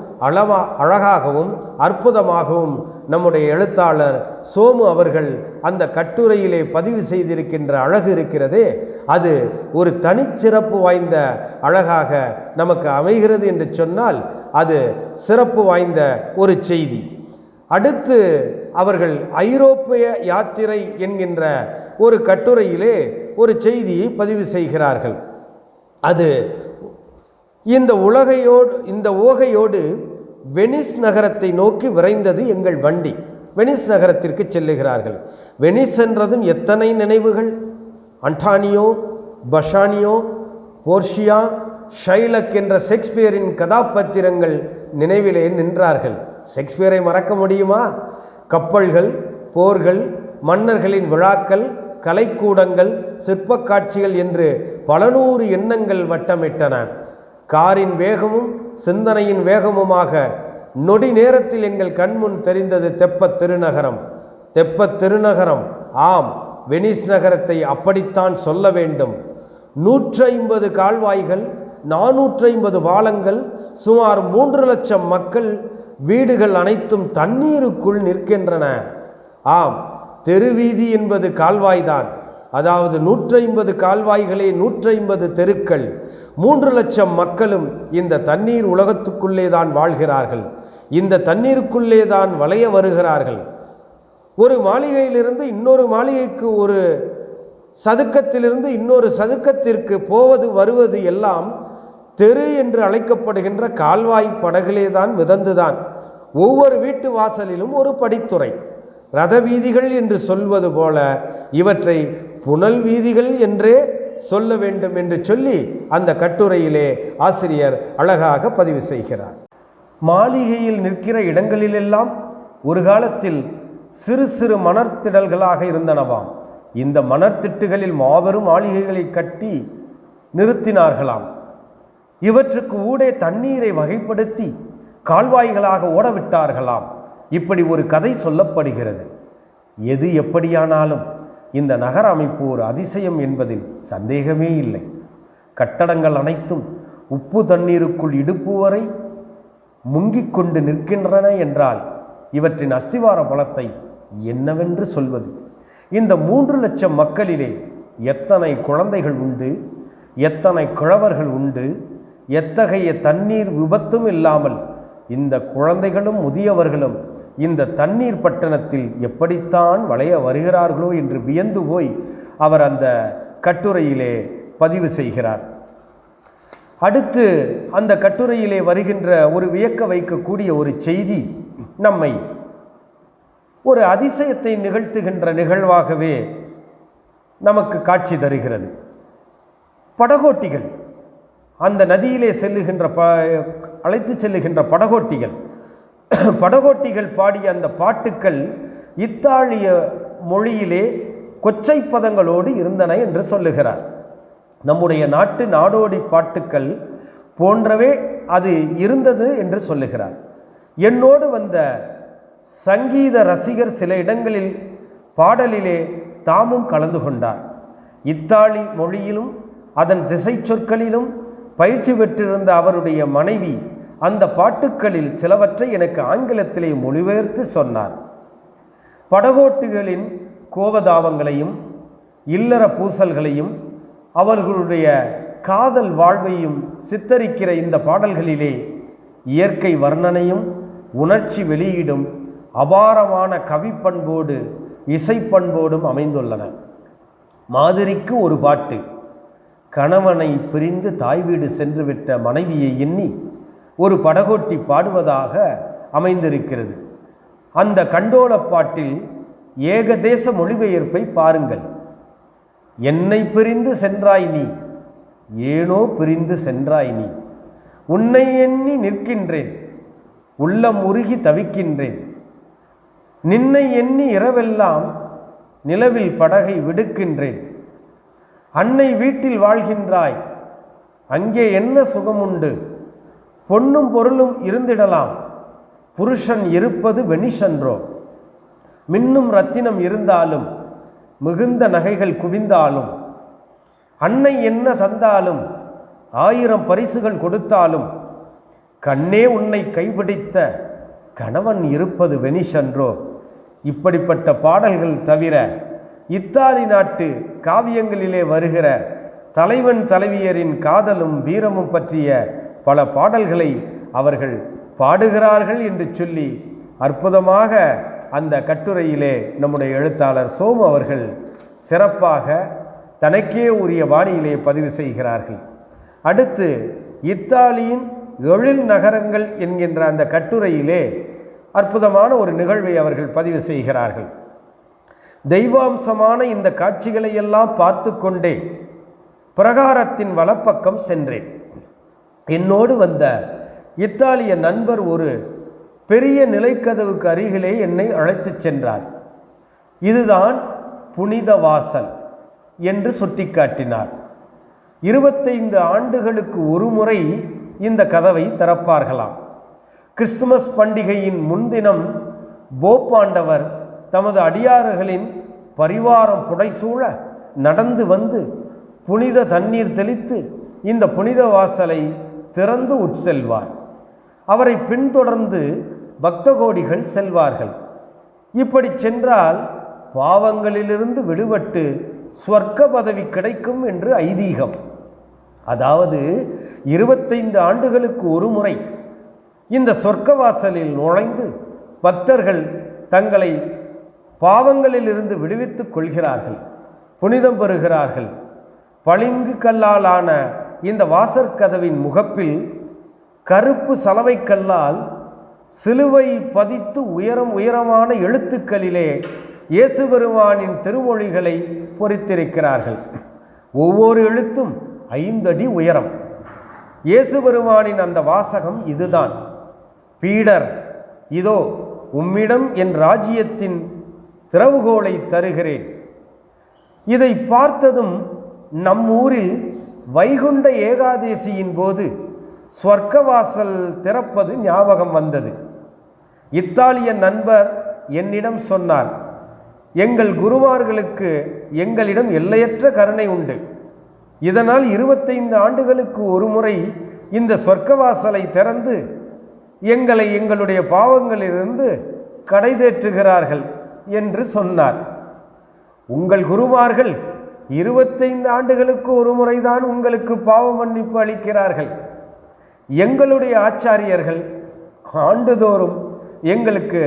அழகாகவும் அற்புதமாகவும் நம்முடைய எழுத்தாளர் சோமு அவர்கள் அந்த கட்டுரையிலே பதிவு செய்திருக்கின்ற அழகு இருக்கிறதே, அது ஒரு தனிச்சிறப்பு வாய்ந்த அழகாக நமக்கு அமைகிறது என்று சொன்னால் அது சிறப்பு வாய்ந்த ஒரு செய்தி. அடுத்து அவர்கள் ஐரோப்பிய யாத்திரை என்கின்ற ஒரு கட்டுரையிலே ஒரு செய்தியை பதிவு செய்கிறார்கள். அது இந்த ஓகையோடு வெனிஸ் நகரத்தை நோக்கி விரைந்தது எங்கள் வண்டி. வெனிஸ் நகரத்திற்கு செல்லுகிறார்கள். வெனிஸ் என்றதும் எத்தனை நினைவுகள்! அண்டானியோ, பஷானியோ, போர்ஷியா, ஷைலக் என்ற ஷேக்ஸ்பியரின் கதாபாத்திரங்கள் நினைவிலே நின்றார்கள். ஷேக்ஸ்பியரை மறக்க முடியுமா? கப்பல்கள், போர்கள், மன்னர்களின் விழாக்கள், கலைக்கூடங்கள், சிற்பக் காட்சிகள் என்று பல நூறு எண்ணங்கள் வட்டமிட்டன. காரின் வேகமும் சிந்தனையின் வேகமுமாக நொடி நேரத்தில் எங்கள் கண்முன் தெரிந்தது தெப்பத் திருநகரம். தெப்பத் திருநகரம், ஆம், வெனிஸ் நகரத்தை அப்படித்தான் சொல்ல வேண்டும். 150 கால்வாய்கள், 450 பாலங்கள், சுமார் 3 லட்சம் மக்கள், வீடுகள் அனைத்தும் தண்ணீருக்குள் நிற்கின்றன. ஆம், தெருவீதி என்பது கால்வாய்தான். அதாவது 150 கால்வாய்களே 150 தெருக்கள். 3 லட்சம் மக்களும் இந்த தண்ணீர் உலகத்துக்குள்ளே தான் வாழ்கிறார்கள். இந்த தண்ணீருக்குள்ளே தான் வளைய வருகிறார்கள். ஒரு மாளிகையிலிருந்து இன்னொரு மாளிகைக்கு, ஒரு சதுக்கத்திலிருந்து இன்னொரு சதுக்கத்திற்கு போவது வருவது எல்லாம் தெரு என்று அழைக்கப்படுகின்ற கால்வாய் படகிலே தான் மிதந்துதான். ஒவ்வொரு வீட்டு வாசலிலும் ஒரு படித்துறை. ரத வீதிகள் என்று சொல்வது போல இவற்றை புனல் வீதிகள் என்றே சொல்ல வேண்டும் என்று சொல்லி அந்த கட்டுரையிலே ஆசிரியர் அழகாக பதிவு செய்கிறார். மாளிகையில் நிற்கிற இடங்களிலெல்லாம் ஒரு காலத்தில் சிறு சிறு மணற்திடல்களாக இருந்தனவாம். இந்த மணற்திட்டுகளில் மாபெரும் மாளிகைகளை கட்டி நிறுத்தினார்களாம். இவற்றுக்கு ஊடே தண்ணீரை வகைப்படுத்தி கால்வாய்களாக ஓடவிட்டார்களாம். இப்படி ஒரு கதை சொல்லப்படுகிறது. எது எப்படியானாலும் இந்த நகர அமைப்பு ஒரு அதிசயம் என்பதில் சந்தேகமே இல்லை. கட்டடங்கள் அனைத்தும் உப்பு தண்ணீருக்குள் இடுப்பு வரை முங்கிக் கொண்டு நிற்கின்றன என்றால் இவற்றின் அஸ்திவார பலத்தை என்னவென்று சொல்வது? இந்த 3 லட்சம் மக்களிலே எத்தனை குழந்தைகள் உண்டு, எத்தனை கிழவர்கள் உண்டு, எத்தகைய தண்ணீர் விபத்தும் இல்லாமல் இந்த குழந்தைகளும் முதியவர்களும் இந்த தண்ணீர் பட்டணத்தில் எப்படித்தான் வளைய வருகிறார்களோ என்று வியந்து போய் அவர் அந்த கட்டுரையிலே பதிவு செய்கிறார். அடுத்து அந்த கட்டுரையிலே வருகின்ற ஒரு வியக்க வைக்கக்கூடிய ஒரு செய்தி நம்மை ஒரு அதிசயத்தை நிகழ்த்துகின்ற நிகழ்வாகவே நமக்கு காட்சி தருகிறது. படகோட்டிகள், அந்த நதியிலே செல்லுகின்ற அழைத்து செல்லுகின்ற படகோட்டிகள் பாடிய அந்த பாட்டுக்கள் இத்தாலிய மொழியிலே கொச்சை பதங்களோடு இருந்தன என்று சொல்லுகிறார். நம்முடைய நாட்டு நாடோடி பாட்டுக்கள் போன்றவே அது இருந்தது என்று சொல்லுகிறார். என்னோடு வந்த சங்கீத ரசிகர் சில இடங்களில் பாடலிலே தாமும் கலந்து கொண்டார். இத்தாலி மொழியிலும் அதன் திசை சொற்களிலும் பயிற்சி பெற்றிருந்த அவருடைய மனைவி அந்த பாட்டுக்களில் சிலவற்றை எனக்கு ஆங்கிலத்திலே மொழிபெயர்த்து சொன்னார். படகோட்டிகளின் கோபதாபங்களையும் இல்லற பூசல்களையும் அவர்களுடைய காதல் வாழ்வையும் சித்தரிக்கிற இந்த பாடல்களிலே இயற்கை வர்ணனையும் உணர்ச்சி வெளியீடும் அபாரமான கவிப்பண்போடு இசைப்பண்போடும் அமைந்துள்ளன. மாதிரிக்கு ஒரு பாட்டு கணவனை பிரிந்து தாய் வீடு சென்றுவிட்ட மனைவியை எண்ணி ஒரு படகோட்டி பாடுவதாக அமைந்திருக்கிறது. அந்த கண்டோலப்பாட்டில் ஏகதேச மொழிபெயர்ப்பை பாருங்கள். என்னை பிரிந்து சென்றாய் நீ, ஏனோ பிரிந்து சென்றாய் நீ, உன்னை எண்ணி நிற்கின்றேன், உள்ளம் உருகி தவிக்கின்றேன், நின்னை எண்ணி இரவெல்லாம் நிலவில் படகை விடுக்கின்றேன். அன்னை வீட்டில் வாழ்கின்றாய், அங்கே என்ன சுகமுண்டு? பொன்னும் பொருளும் இருந்திடலாம், புருஷன் இருப்பது வெணிஷன்றோ. மின்னும் ரத்தினம் இருந்தாலும் மிகுந்த நகைகள் குவிந்தாலும், அன்னை என்ன தந்தாலும் 1000 பரிசுகள் கொடுத்தாலும், கண்ணே உன்னை கைபிடித்த கணவன் இருப்பது வெணிஷன்றோ. இப்படிப்பட்ட பாடல்கள் தவிர இத்தாலி நாட்டு காவியங்களிலே வருகிற தலைவன் தலைவியரின் காதலும் வீரமும் பற்றிய பல பாடல்களை அவர்கள் பாடுகிறார்கள் என்று சொல்லி அற்புதமாக அந்த கட்டுரையிலே நம்முடைய எழுத்தாளர் சோமு அவர்கள் சிறப்பாக தனக்கே உரிய பாணியிலே பதிவு செய்கிறார்கள். அடுத்து இத்தாலியின் எழில் நகரங்கள் என்கின்ற அந்த கட்டுரையிலே அற்புதமான ஒரு நிகழ்வை அவர்கள் பதிவு செய்கிறார்கள். தெய்வாம்சமான இந்த காட்சிகளை எல்லாம் பார்த்து கொண்டே பிரகாரத்தின் வலப்பக்கம் சென்றேன். என்னோடு வந்த இத்தாலிய நண்பர் ஒரு பெரிய நிலைக்கதவுக்கு அருகிலே என்னை அழைத்துச் சென்றார். இதுதான் புனித வாசல் என்று சுட்டிக்காட்டினார். 25 ஆண்டுகளுக்கு ஒரு முறை இந்த கதவை திறப்பார்களாம். கிறிஸ்துமஸ் பண்டிகையின் முன்தினம் போப்பாண்டவர் தமது அடியாறுகளின் பரிவாரம் புடைசூழ நடந்து வந்து புனித தண்ணீர் தெளித்து இந்த புனித வாசலை திறந்து உட்செல்வார். அவரை பின்தொடர்ந்து பக்த கோடிகள் செல்வார்கள். இப்படி சென்றால் பாவங்களிலிருந்து விடுபட்டு ஸ்வர்க்க பதவி கிடைக்கும் என்று ஐதீகம். அதாவது 25 ஆண்டுகளுக்கு ஒரு முறை இந்த சொர்க்கவாசலில் நுழைந்து பக்தர்கள் தங்களை பாவங்களிலிருந்து விடுவித்துக் கொள்கிறார்கள், புனிதம் பெறுகிறார்கள். பளிங்கு கல்லாலான இந்த வாசற்கதவின் முகப்பில் கருப்பு சலவை கல்லால் சிலுவை பதித்து உயரமான எழுத்துக்களிலே இயேசு பெருமானின் திருமொழிகளை பொறித்திருக்கிறார்கள். ஒவ்வொரு எழுத்தும் 5 அடி உயரம். இயேசு பெருமானின் அந்த வாசகம் இதுதான்: பீடர், இதோ உம்மிடம் என் ராஜ்யத்தின் திறவுகோலை தருகிறேன். இதை பார்த்ததும் நம் ஊரில் வைகுண்ட ஏகாதேசியின் போது ஸ்வர்க்கவாசல் திறப்பது ஞாபகம் வந்தது. இத்தாலிய நண்பர் என்னிடம் சொன்னார், எங்கள் குருமார்களுக்கு எங்களிடம் எல்லையற்ற கருணை உண்டு. இதனால் 25 ஆண்டுகளுக்கு ஒரு முறை இந்த சொர்க்கவாசலை திறந்து எங்களை எங்களுடைய பாவங்களிலிருந்து கடைதேற்றுகிறார்கள் என்று சொன்னார். உங்கள் குருமார்கள் 25 ஆண்டுகளுக்கு ஒரு முறைதான் உங்களுக்கு பாவ மன்னிப்பு அளிக்கிறார்கள். எங்களுடைய ஆச்சாரியர்கள் ஆண்டுதோறும் எங்களுக்கு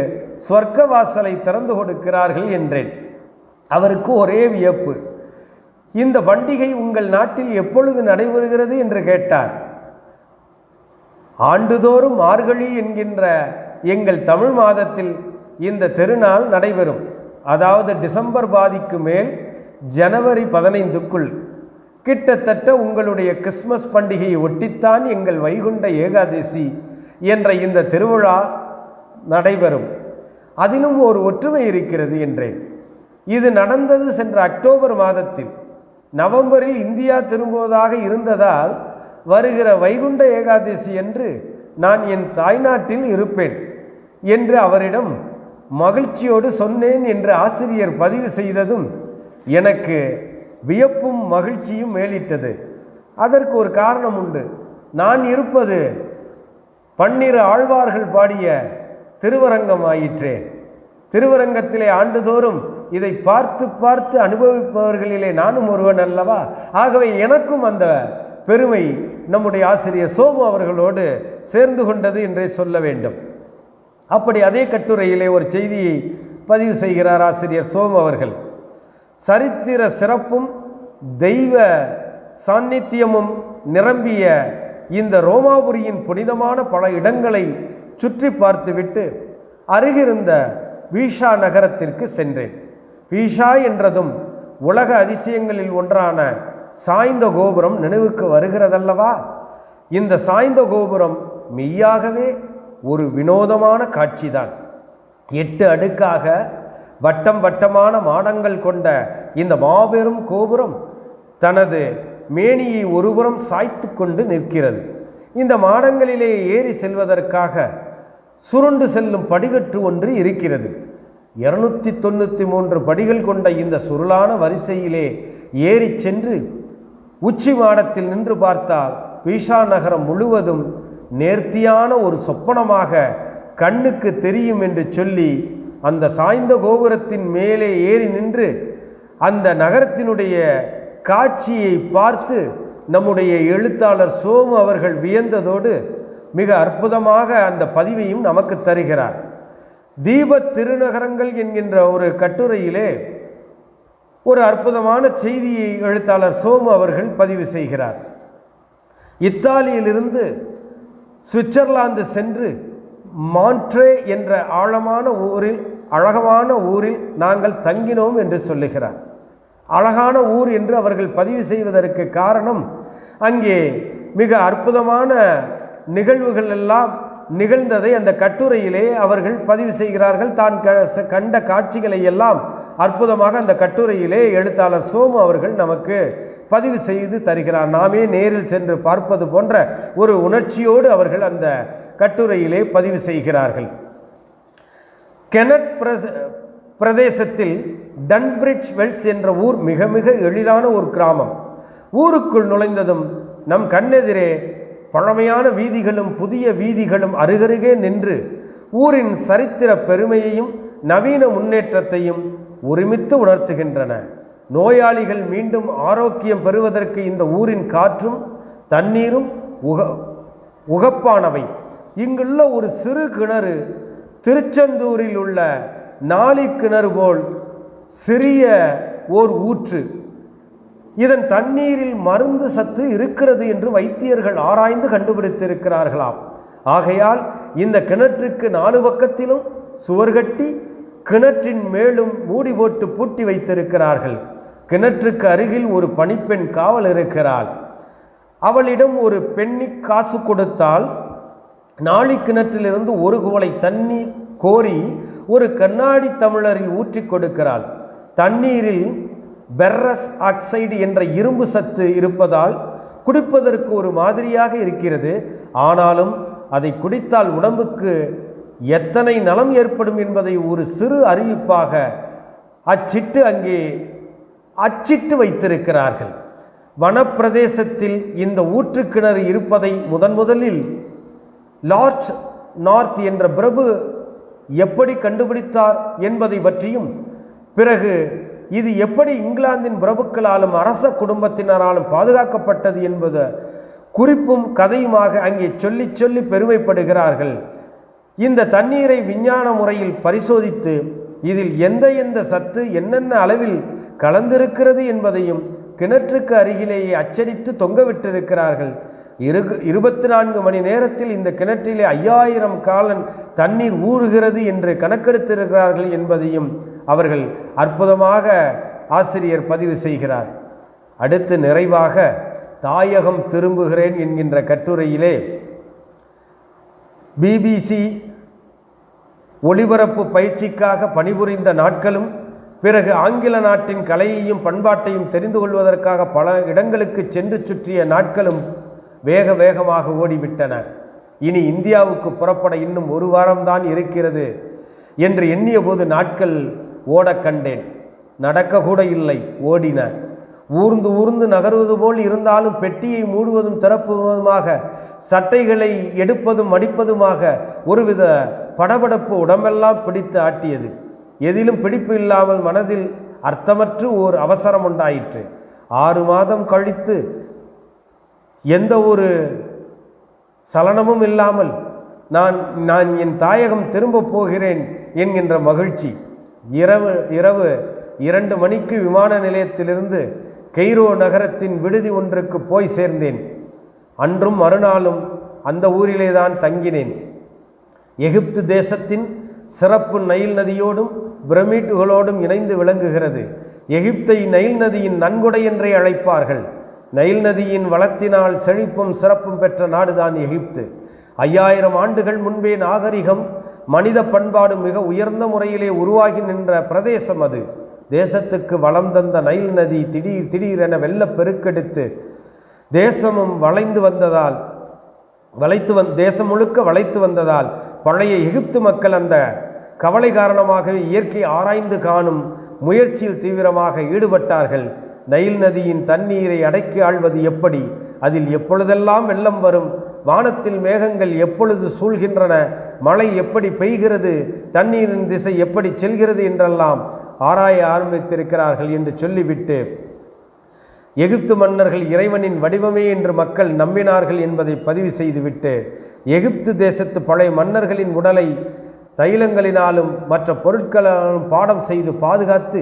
சொர்க்க வாசலை திறந்து கொடுக்கிறார்கள் என்றேன். அவருக்கு ஒரே வியப்பு. இந்த பண்டிகை உங்கள் நாட்டில் எப்பொழுது நடைபெறுகிறது என்று கேட்டார். ஆண்டுதோறும் மார்கழி என்கின்ற எங்கள் தமிழ் மாதத்தில் இந்த திருநாள் நடைபெறும். அதாவது டிசம்பர் பாதிக்கு மேல் ஜனவரி 15க்குள் கிட்டத்தட்ட உங்களுடைய கிறிஸ்மஸ் பண்டிகையை ஒட்டித்தான் எங்கள் வைகுண்ட ஏகாதசி என்ற இந்த திருவிழா நடைபெறும். அதிலும் ஒரு ஒற்றுமை இருக்கிறது என்றேன். இது நடந்தது சென்ற அக்டோபர் மாதத்தில். நவம்பரில் இந்தியா திரும்புவதாக இருந்ததால் வருகிற வைகுண்ட ஏகாதசி என்று நான் என் தாய்நாட்டில் இருப்பேன் என்று அவரிடம் மகிழ்ச்சியோடு சொன்னேன் என்று ஆசிரியர் பதிவு செய்ததும் எனக்கு வியப்பும் மகிழ்ச்சியும் மேலிட்டது. அதற்கு ஒரு காரணம் உண்டு. நான் இருப்பது 12 ஆழ்வார்கள் பாடிய திருவரங்கம் ஆயிற்றே. திருவரங்கத்திலே ஆண்டுதோறும் இதை பார்த்து பார்த்து அனுபவிப்பவர்களிலே நானும் ஒருவன் அல்லவா? ஆகவே எனக்கும் அந்த பெருமை நம்முடைய ஆசிரியர் சோமு அவர்களோடு சேர்ந்து கொண்டது என்றே சொல்ல வேண்டும். அப்படி அதே கட்டுரையிலே ஒரு செய்தியை பதிவு செய்கிறார் ஆசிரியர் சோமு அவர்கள். சரித்திர சிறப்பும் தெய்வ சாநித்தியமும் நிரம்பிய இந்த ரோமாபுரியின் புனிதமான பல இடங்களை சுற்றி பார்த்துவிட்டு அருகிருந்த பீஷா நகரத்திற்கு சென்றேன். பீஷா என்றதும் உலக அதிசயங்களில் ஒன்றான சாய்ந்த கோபுரம் நினைவுக்கு வருகிறதல்லவா? இந்த சாய்ந்த கோபுரம் மெய்யாகவே ஒரு வினோதமான காட்சிதான். 8 அடுக்காக வட்டம் வட்டமான மாடங்கள் கொண்ட இந்த மாபெரும் கோபுரம் தனது மேனியை ஒருபுறம் சாய்த்து கொண்டு நிற்கிறது. இந்த மாடங்களிலே ஏறி செல்வதற்காக சுருண்டு செல்லும் படிக்கட்டு ஒன்று இருக்கிறது. 293 படிகள் கொண்ட இந்த சுருளான வரிசையிலே ஏறி சென்று உச்சி மாடத்தில் நின்று பார்த்தால் பீஷா நகரம் முழுவதும் நேர்த்தியான ஒரு சொப்பனமாக கண்ணுக்கு தெரியும் என்று சொல்லி அந்த சாய்ந்த கோபுரத்தின் மேலே ஏறி நின்று அந்த நகரத்தினுடைய காட்சியை பார்த்து நம்முடைய எழுத்தாளர் சோமு அவர்கள் வியந்ததோடு மிக அற்புதமாக அந்த பதிவையும் நமக்கு தருகிறார். தீப திருநகரங்கள் என்கின்ற ஒரு கட்டுரையிலே ஒரு அற்புதமான செய்தியை எழுத்தாளர் சோமு அவர்கள் பதிவு செய்கிறார். இத்தாலியிலிருந்து சுவிட்சர்லாந்து சென்று மான்ட்ரே என்ற அழகான ஊரில் நாங்கள் தங்கினோம் என்று சொல்லுகிறார். அழகான ஊர் என்று அவர்கள் பதிவு செய்வதற்கு காரணம், அங்கே மிக அற்புதமான நிகழ்வுகள் எல்லாம் நிகழ்ந்ததை அந்த கட்டுரையிலே அவர்கள் பதிவு செய்கிறார்கள். தான் கண்ட காட்சிகளை எல்லாம் அற்புதமாக அந்த கட்டுரையிலே எழுத்தாளர் சோமு அவர்கள் நமக்கு பதிவு செய்து தருகிறார். நாமே நேரில் சென்று பார்ப்பது போன்ற ஒரு உணர்ச்சியோடு அவர்கள் அந்த கட்டுரையிலே பதிவு செய்கிறார்கள். கெனட் பிரதேசத்தில் டன்பிரிட்ஜ் வெல்ஸ் என்ற ஊர் மிக மிக எளிதான ஒரு கிராமம். ஊருக்குள் நுழைந்ததும் நம் கண்ணெதிரே பழமையான வீதிகளும் புதிய வீதிகளும் அருகருகே நின்று ஊரின் சரித்திர பெருமையையும் நவீன முன்னேற்றத்தையும் ஒருமித்து உணர்த்துகின்றன. நோயாளிகள் மீண்டும் ஆரோக்கியம் பெறுவதற்கு இந்த ஊரின் காற்றும் தண்ணீரும் உகப்பானவை. இங்குள்ள ஒரு சிறு கிணறு திருச்செந்தூரில் உள்ள நாளி கிணறு போல் சிறிய ஓர் ஊற்று. இதன் தண்ணீரில் மருந்து சத்து இருக்கிறது என்று வைத்தியர்கள் ஆராய்ந்து கண்டுபிடித்திருக்கிறார்களாம். ஆகையால் இந்த கிணற்றுக்கு 4 பக்கத்திலும் சுவர் கட்டி கிணற்றின் மேலும் மூடி போட்டு பூட்டி வைத்திருக்கிறார்கள். கிணற்றுக்கு அருகில் ஒரு பணிப்பெண் காவல் இருக்கிறாள். அவளிடம் ஒரு பெண்ணி காசு கொடுத்தால் நாளி கிணற்றிலிருந்து ஒரு குவளை தண்ணீர் கோரி ஒரு கண்ணாடி தமிழரில் ஊற்றி கொடுக்கிறாள். தண்ணீரில் பெர்ரஸ் ஆக்சைடு என்ற இரும்பு சத்து இருப்பதால் குடிப்பதற்கு ஒரு மாதிரியாக இருக்கிறது. ஆனாலும் அதை குடித்தால் உடம்புக்கு எத்தனை நலம் ஏற்படும் என்பதை ஒரு சிறு அறிவிப்பாக அங்கே அச்சிட்டு வைத்திருக்கிறார்கள். வனப்பிரதேசத்தில் இந்த ஊற்று கிணறு இருப்பதை முதலில் லார்ட் நார்த் என்ற பிரபு எப்படி கண்டுபிடித்தார் என்பதை பற்றியும், பிறகு இது எப்படி இங்கிலாந்தின் பிரபுக்களாலும் அரச குடும்பத்தினராலும் பாதுகாக்கப்பட்டது என்பது குறிப்பும் கதையுமாக அங்கே சொல்லி சொல்லி பெருமைப்படுகிறார்கள். இந்த தண்ணீரை விஞ்ஞான முறையில் பரிசோதித்து இதில் எந்த சத்து என்னென்ன அளவில் கலந்திருக்கிறது என்பதையும் கிணற்றுக்கு அருகிலேயே அச்சடித்து தொங்கவிட்டிருக்கிறார்கள். 24 மணி நேரத்தில் இந்த கிணற்றிலே 5000 காலன் தண்ணீர் ஊறுகிறது என்று கணக்கெடுத்திருக்கிறார்கள் என்பதையும் அவர்கள் அற்புதமாக ஆசிரியர் பதிவு செய்கிறார். அடுத்து நிறைவாக தாயகம் திரும்புகிறேன் என்கின்ற கட்டுரையிலே பிபிசி ஒளிபரப்பு பயிற்சிக்காக பணிபுரிந்த நாட்களும், பிறகு ஆங்கில நாட்டின் கலையையும் பண்பாட்டையும் தெரிந்து கொள்வதற்காக பல இடங்களுக்கு சென்று சுற்றிய நாட்களும் வேகமாக ஓடிவிட்டன. இனி இந்தியாவுக்கு புறப்பட இன்னும் 1 வாரம்தான் இருக்கிறது என்று எண்ணிய போது நாட்கள் ஓட கண்டேன். நடக்கக்கூட இல்லை, ஓடின. ஊர்ந்து நகருவது போல் இருந்தாலும் பெட்டியை மூடுவதும் திறப்புவதுமாக, சட்டைகளை எடுப்பதும் மடிப்பதுமாக ஒருவித படபடப்பு உடம்பெல்லாம் பிடித்து ஆட்டியது. எதிலும் பிடிப்பு இல்லாமல் மனதில் அர்த்தமற்று ஓர் அவசரம் உண்டாயிற்று. 6 மாதம் கழித்து எந்த ஒரு சலனமும் இல்லாமல் நான் என் தாயகம் திரும்ப போகிறேன் என்கின்ற மகிழ்ச்சி. இரவு 2 மணிக்கு விமான நிலையத்திலிருந்து கெய்ரோ நகரத்தின் விடுதி ஒன்றுக்கு போய் சேர்ந்தேன். அன்றும் மறுநாளும் அந்த ஊரிலே தான் தங்கினேன். எகிப்து தேசத்தின் சிறப்பு நைல் நதியோடும் பிரமிட்டுகளோடும் இணைந்து விளங்குகிறது. எகிப்தை நைல் நதியின் நன்கொடை என்றே அழைப்பார்கள். நைல் நதியின் வளத்தினால் செழிப்பும் சிறப்பும் பெற்ற நாடுதான் எகிப்து. 5000 ஆண்டுகள் முன்பே நாகரிகம் மனித பண்பாடு மிக உயர்ந்த முறையிலே உருவாகி நின்ற பிரதேசம் அது. தேசத்துக்கு வளம் தந்த நைல் நதி திடீரென வெள்ளப்பெருக்கெடுத்து தேசமும் தேசம் முழுக்க வளைத்து வந்ததால் பழைய எகிப்து மக்கள் அந்த கவலை காரணமாகவே இயற்கை ஆராய்ந்து காணும் முயற்சியில் தீவிரமாக ஈடுபட்டார்கள். நைல் நதியின் தண்ணீரை அடக்கி ஆள்வது எப்படி, அதில் எப்பொழுதெல்லாம் வெள்ளம் வரும், வானத்தில் மேகங்கள் எப்பொழுது சூழ்கின்றன, மழை எப்படி பெய்கிறது, தண்ணீரின் திசை எப்படி செல்கிறது என்றெல்லாம் ஆராய ஆரம்பித்திருக்கிறார்கள் என்று சொல்லிவிட்டு, எகிப்து மன்னர்கள் இறைவனின் வடிவமே என்று மக்கள் நம்பினார்கள் என்பதை பதிவு செய்துவிட்டு, எகிப்து தேசத்து பழைய மன்னர்களின் உடலை தைலங்களினாலும் மற்ற பொருட்களாலும் பாடம் செய்து பாதுகாத்து,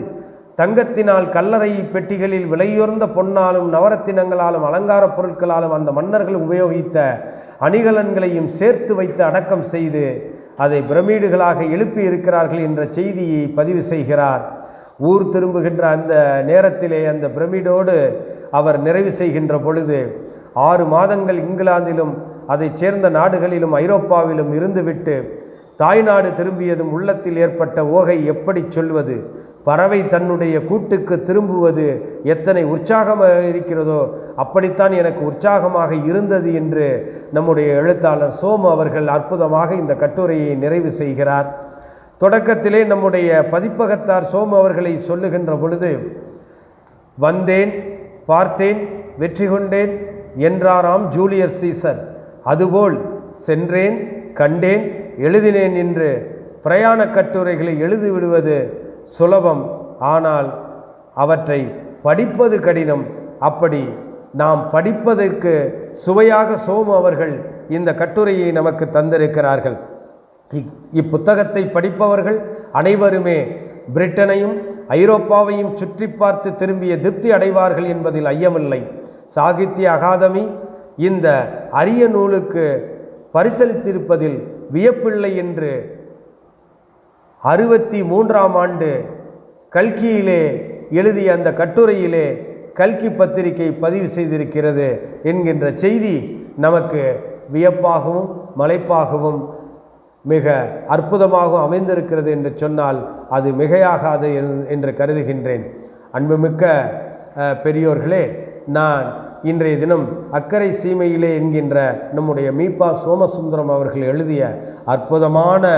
தங்கத்தினால் கல்லறை பெட்டிகளில் விலையுயர்ந்த பொன்னாலும் நவரத்தினங்களாலும் அலங்கார பொருட்களாலும் அந்த மன்னர்கள் உபயோகித்த அணிகலன்களையும் சேர்த்து வைத்து அடக்கம் செய்து அதை பிரமிடுகளாக எழுப்பி இருக்கிறார்கள் என்ற செய்தியை பதிவு செய்கிறார். ஊர் திரும்புகின்ற அந்த நேரத்திலே அந்த பிரமிடோடு அவர் நிறைவு செய்கின்ற பொழுது 6 மாதங்கள் இங்கிலாந்திலும் அதை சேர்ந்த நாடுகளிலும் ஐரோப்பாவிலும் இருந்துவிட்டு தாய்நாடு திரும்பியதும் உள்ளத்தில் ஏற்பட்ட ஓகை எப்படி சொல்வது, பறவை தன்னுடைய கூட்டுக்கு திரும்புவது எத்தனை உற்சாகமாக இருக்கிறதோ அப்படித்தான் எனக்கு உற்சாகமாக இருந்தது என்று நம்முடைய எழுத்தாளர் சோமு அவர்கள் அற்புதமாக இந்த கட்டுரையை நிறைவு செய்கிறார். தொடக்கத்திலே நம்முடைய பதிப்பகத்தார் சோமு அவர்களை சொல்லுகின்ற பொழுது, வந்தேன், பார்த்தேன், வெற்றி கொண்டேன் என்றாராம் ஜூலியஸ் சீசர். அதுபோல் சென்றேன், கண்டேன், எழுதினேன் என்று பிரயாண கட்டுரைகளை எழுதிவிடுவது சுலபம், ஆனால் அவற்றை படிப்பது கடினம். அப்படி நாம் படிப்பதற்கு சுவையாக சோமு அவர்கள் இந்த கட்டுரையை நமக்கு தந்திருக்கிறார்கள். இப்புத்தகத்தை படிப்பவர்கள் அனைவருமே பிரிட்டனையும் ஐரோப்பாவையும் சுற்றி பார்த்து திரும்பிய திருப்தி அடைவார்கள் என்பதில் ஐயமில்லை. சாகித்ய அகாதமி இந்த அரிய நூலுக்கு பரிசளித்திருப்பதில் வியப்பில்லை என்று 63ஆம் ஆண்டு கல்கியிலே எழுதிய அந்த கட்டுரையிலே கல்கி பத்திரிகை பதிவு செய்திருக்கிறது என்கின்ற செய்தி நமக்கு வியப்பாகவும் மலைப்பாகவும் மிக அற்புதமாகவும் அமைந்திருக்கிறது என்று சொன்னால் அது மிகையாகாது என்று கருதுகின்றேன். அன்புமிக்க பெரியோர்களே, நான் இன்றைய தினம் அக்கறை சீமையிலே என்கின்ற நம்முடைய மீபா சோமசுந்தரம் அவர்கள் எழுதிய அற்புதமான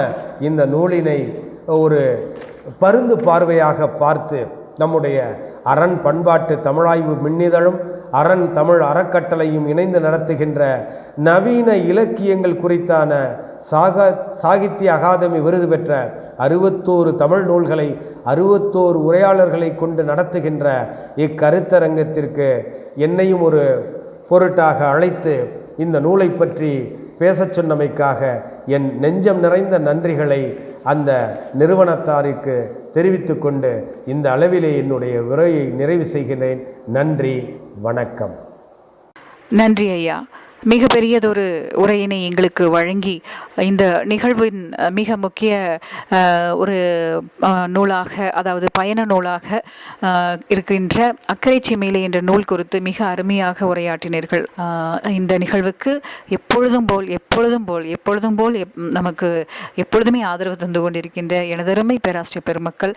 இந்த நூலினை ஒரு பருந்து பார்வையாக பார்த்து நம்முடைய அரண் பண்பாட்டு தமிழாய்வு மின்னிதழும் அரண் தமிழ் அறக்கட்டளையும் இணைந்து நடத்துகின்ற நவீன இலக்கியங்கள் குறித்தான சாகித்ய அகாதமி விருது பெற்ற 61 தமிழ் நூல்களை 61 உரையாளர்களை கொண்டு நடத்துகின்ற இக்கருத்தரங்கத்திற்கு என்னையும் ஒரு பொருட்டாக அழைத்து இந்த நூலை பற்றி பேசச் சொன்னமைக்காக என் நெஞ்சம் நிறைந்த நன்றிகளை அந்த நிறுவனத்தாருக்கு தெரிவித்து கொண்டு இந்த அளவிலே என்னுடைய உரையை நிறைவு செய்கிறேன். நன்றி, வணக்கம். நன்றி ஐயா. மிக பெரியதொரு உரையினை எங்களுக்கு வழங்கி இந்த நிகழ்வின் மிக முக்கிய ஒரு நூலாக, அதாவது பயண நூலாக இருக்கின்ற அக்கறை சீமையிலே என்ற நூல் குறித்து மிக அருமையாக உரையாற்றினீர்கள். இந்த நிகழ்வுக்கு எப்பொழுதும் போல் நமக்கு எப்பொழுதுமே ஆதரவு தந்து கொண்டிருக்கின்ற எனதருமை பேராசிரியர் பெருமக்கள்,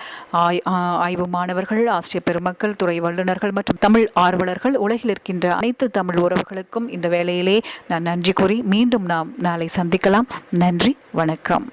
ஆய்வு மாணவர்கள், ஆசிரியர் பெருமக்கள், துறை வல்லுநர்கள் மற்றும் தமிழ் ஆர்வலர்கள், உலகில் இருக்கின்ற அனைத்து தமிழ் உறவுகளுக்கும் இந்த வேளையிலே நான் நன்றி கூறி மீண்டும் நாம் நாளை சந்திக்கலாம். நன்றி, வணக்கம்.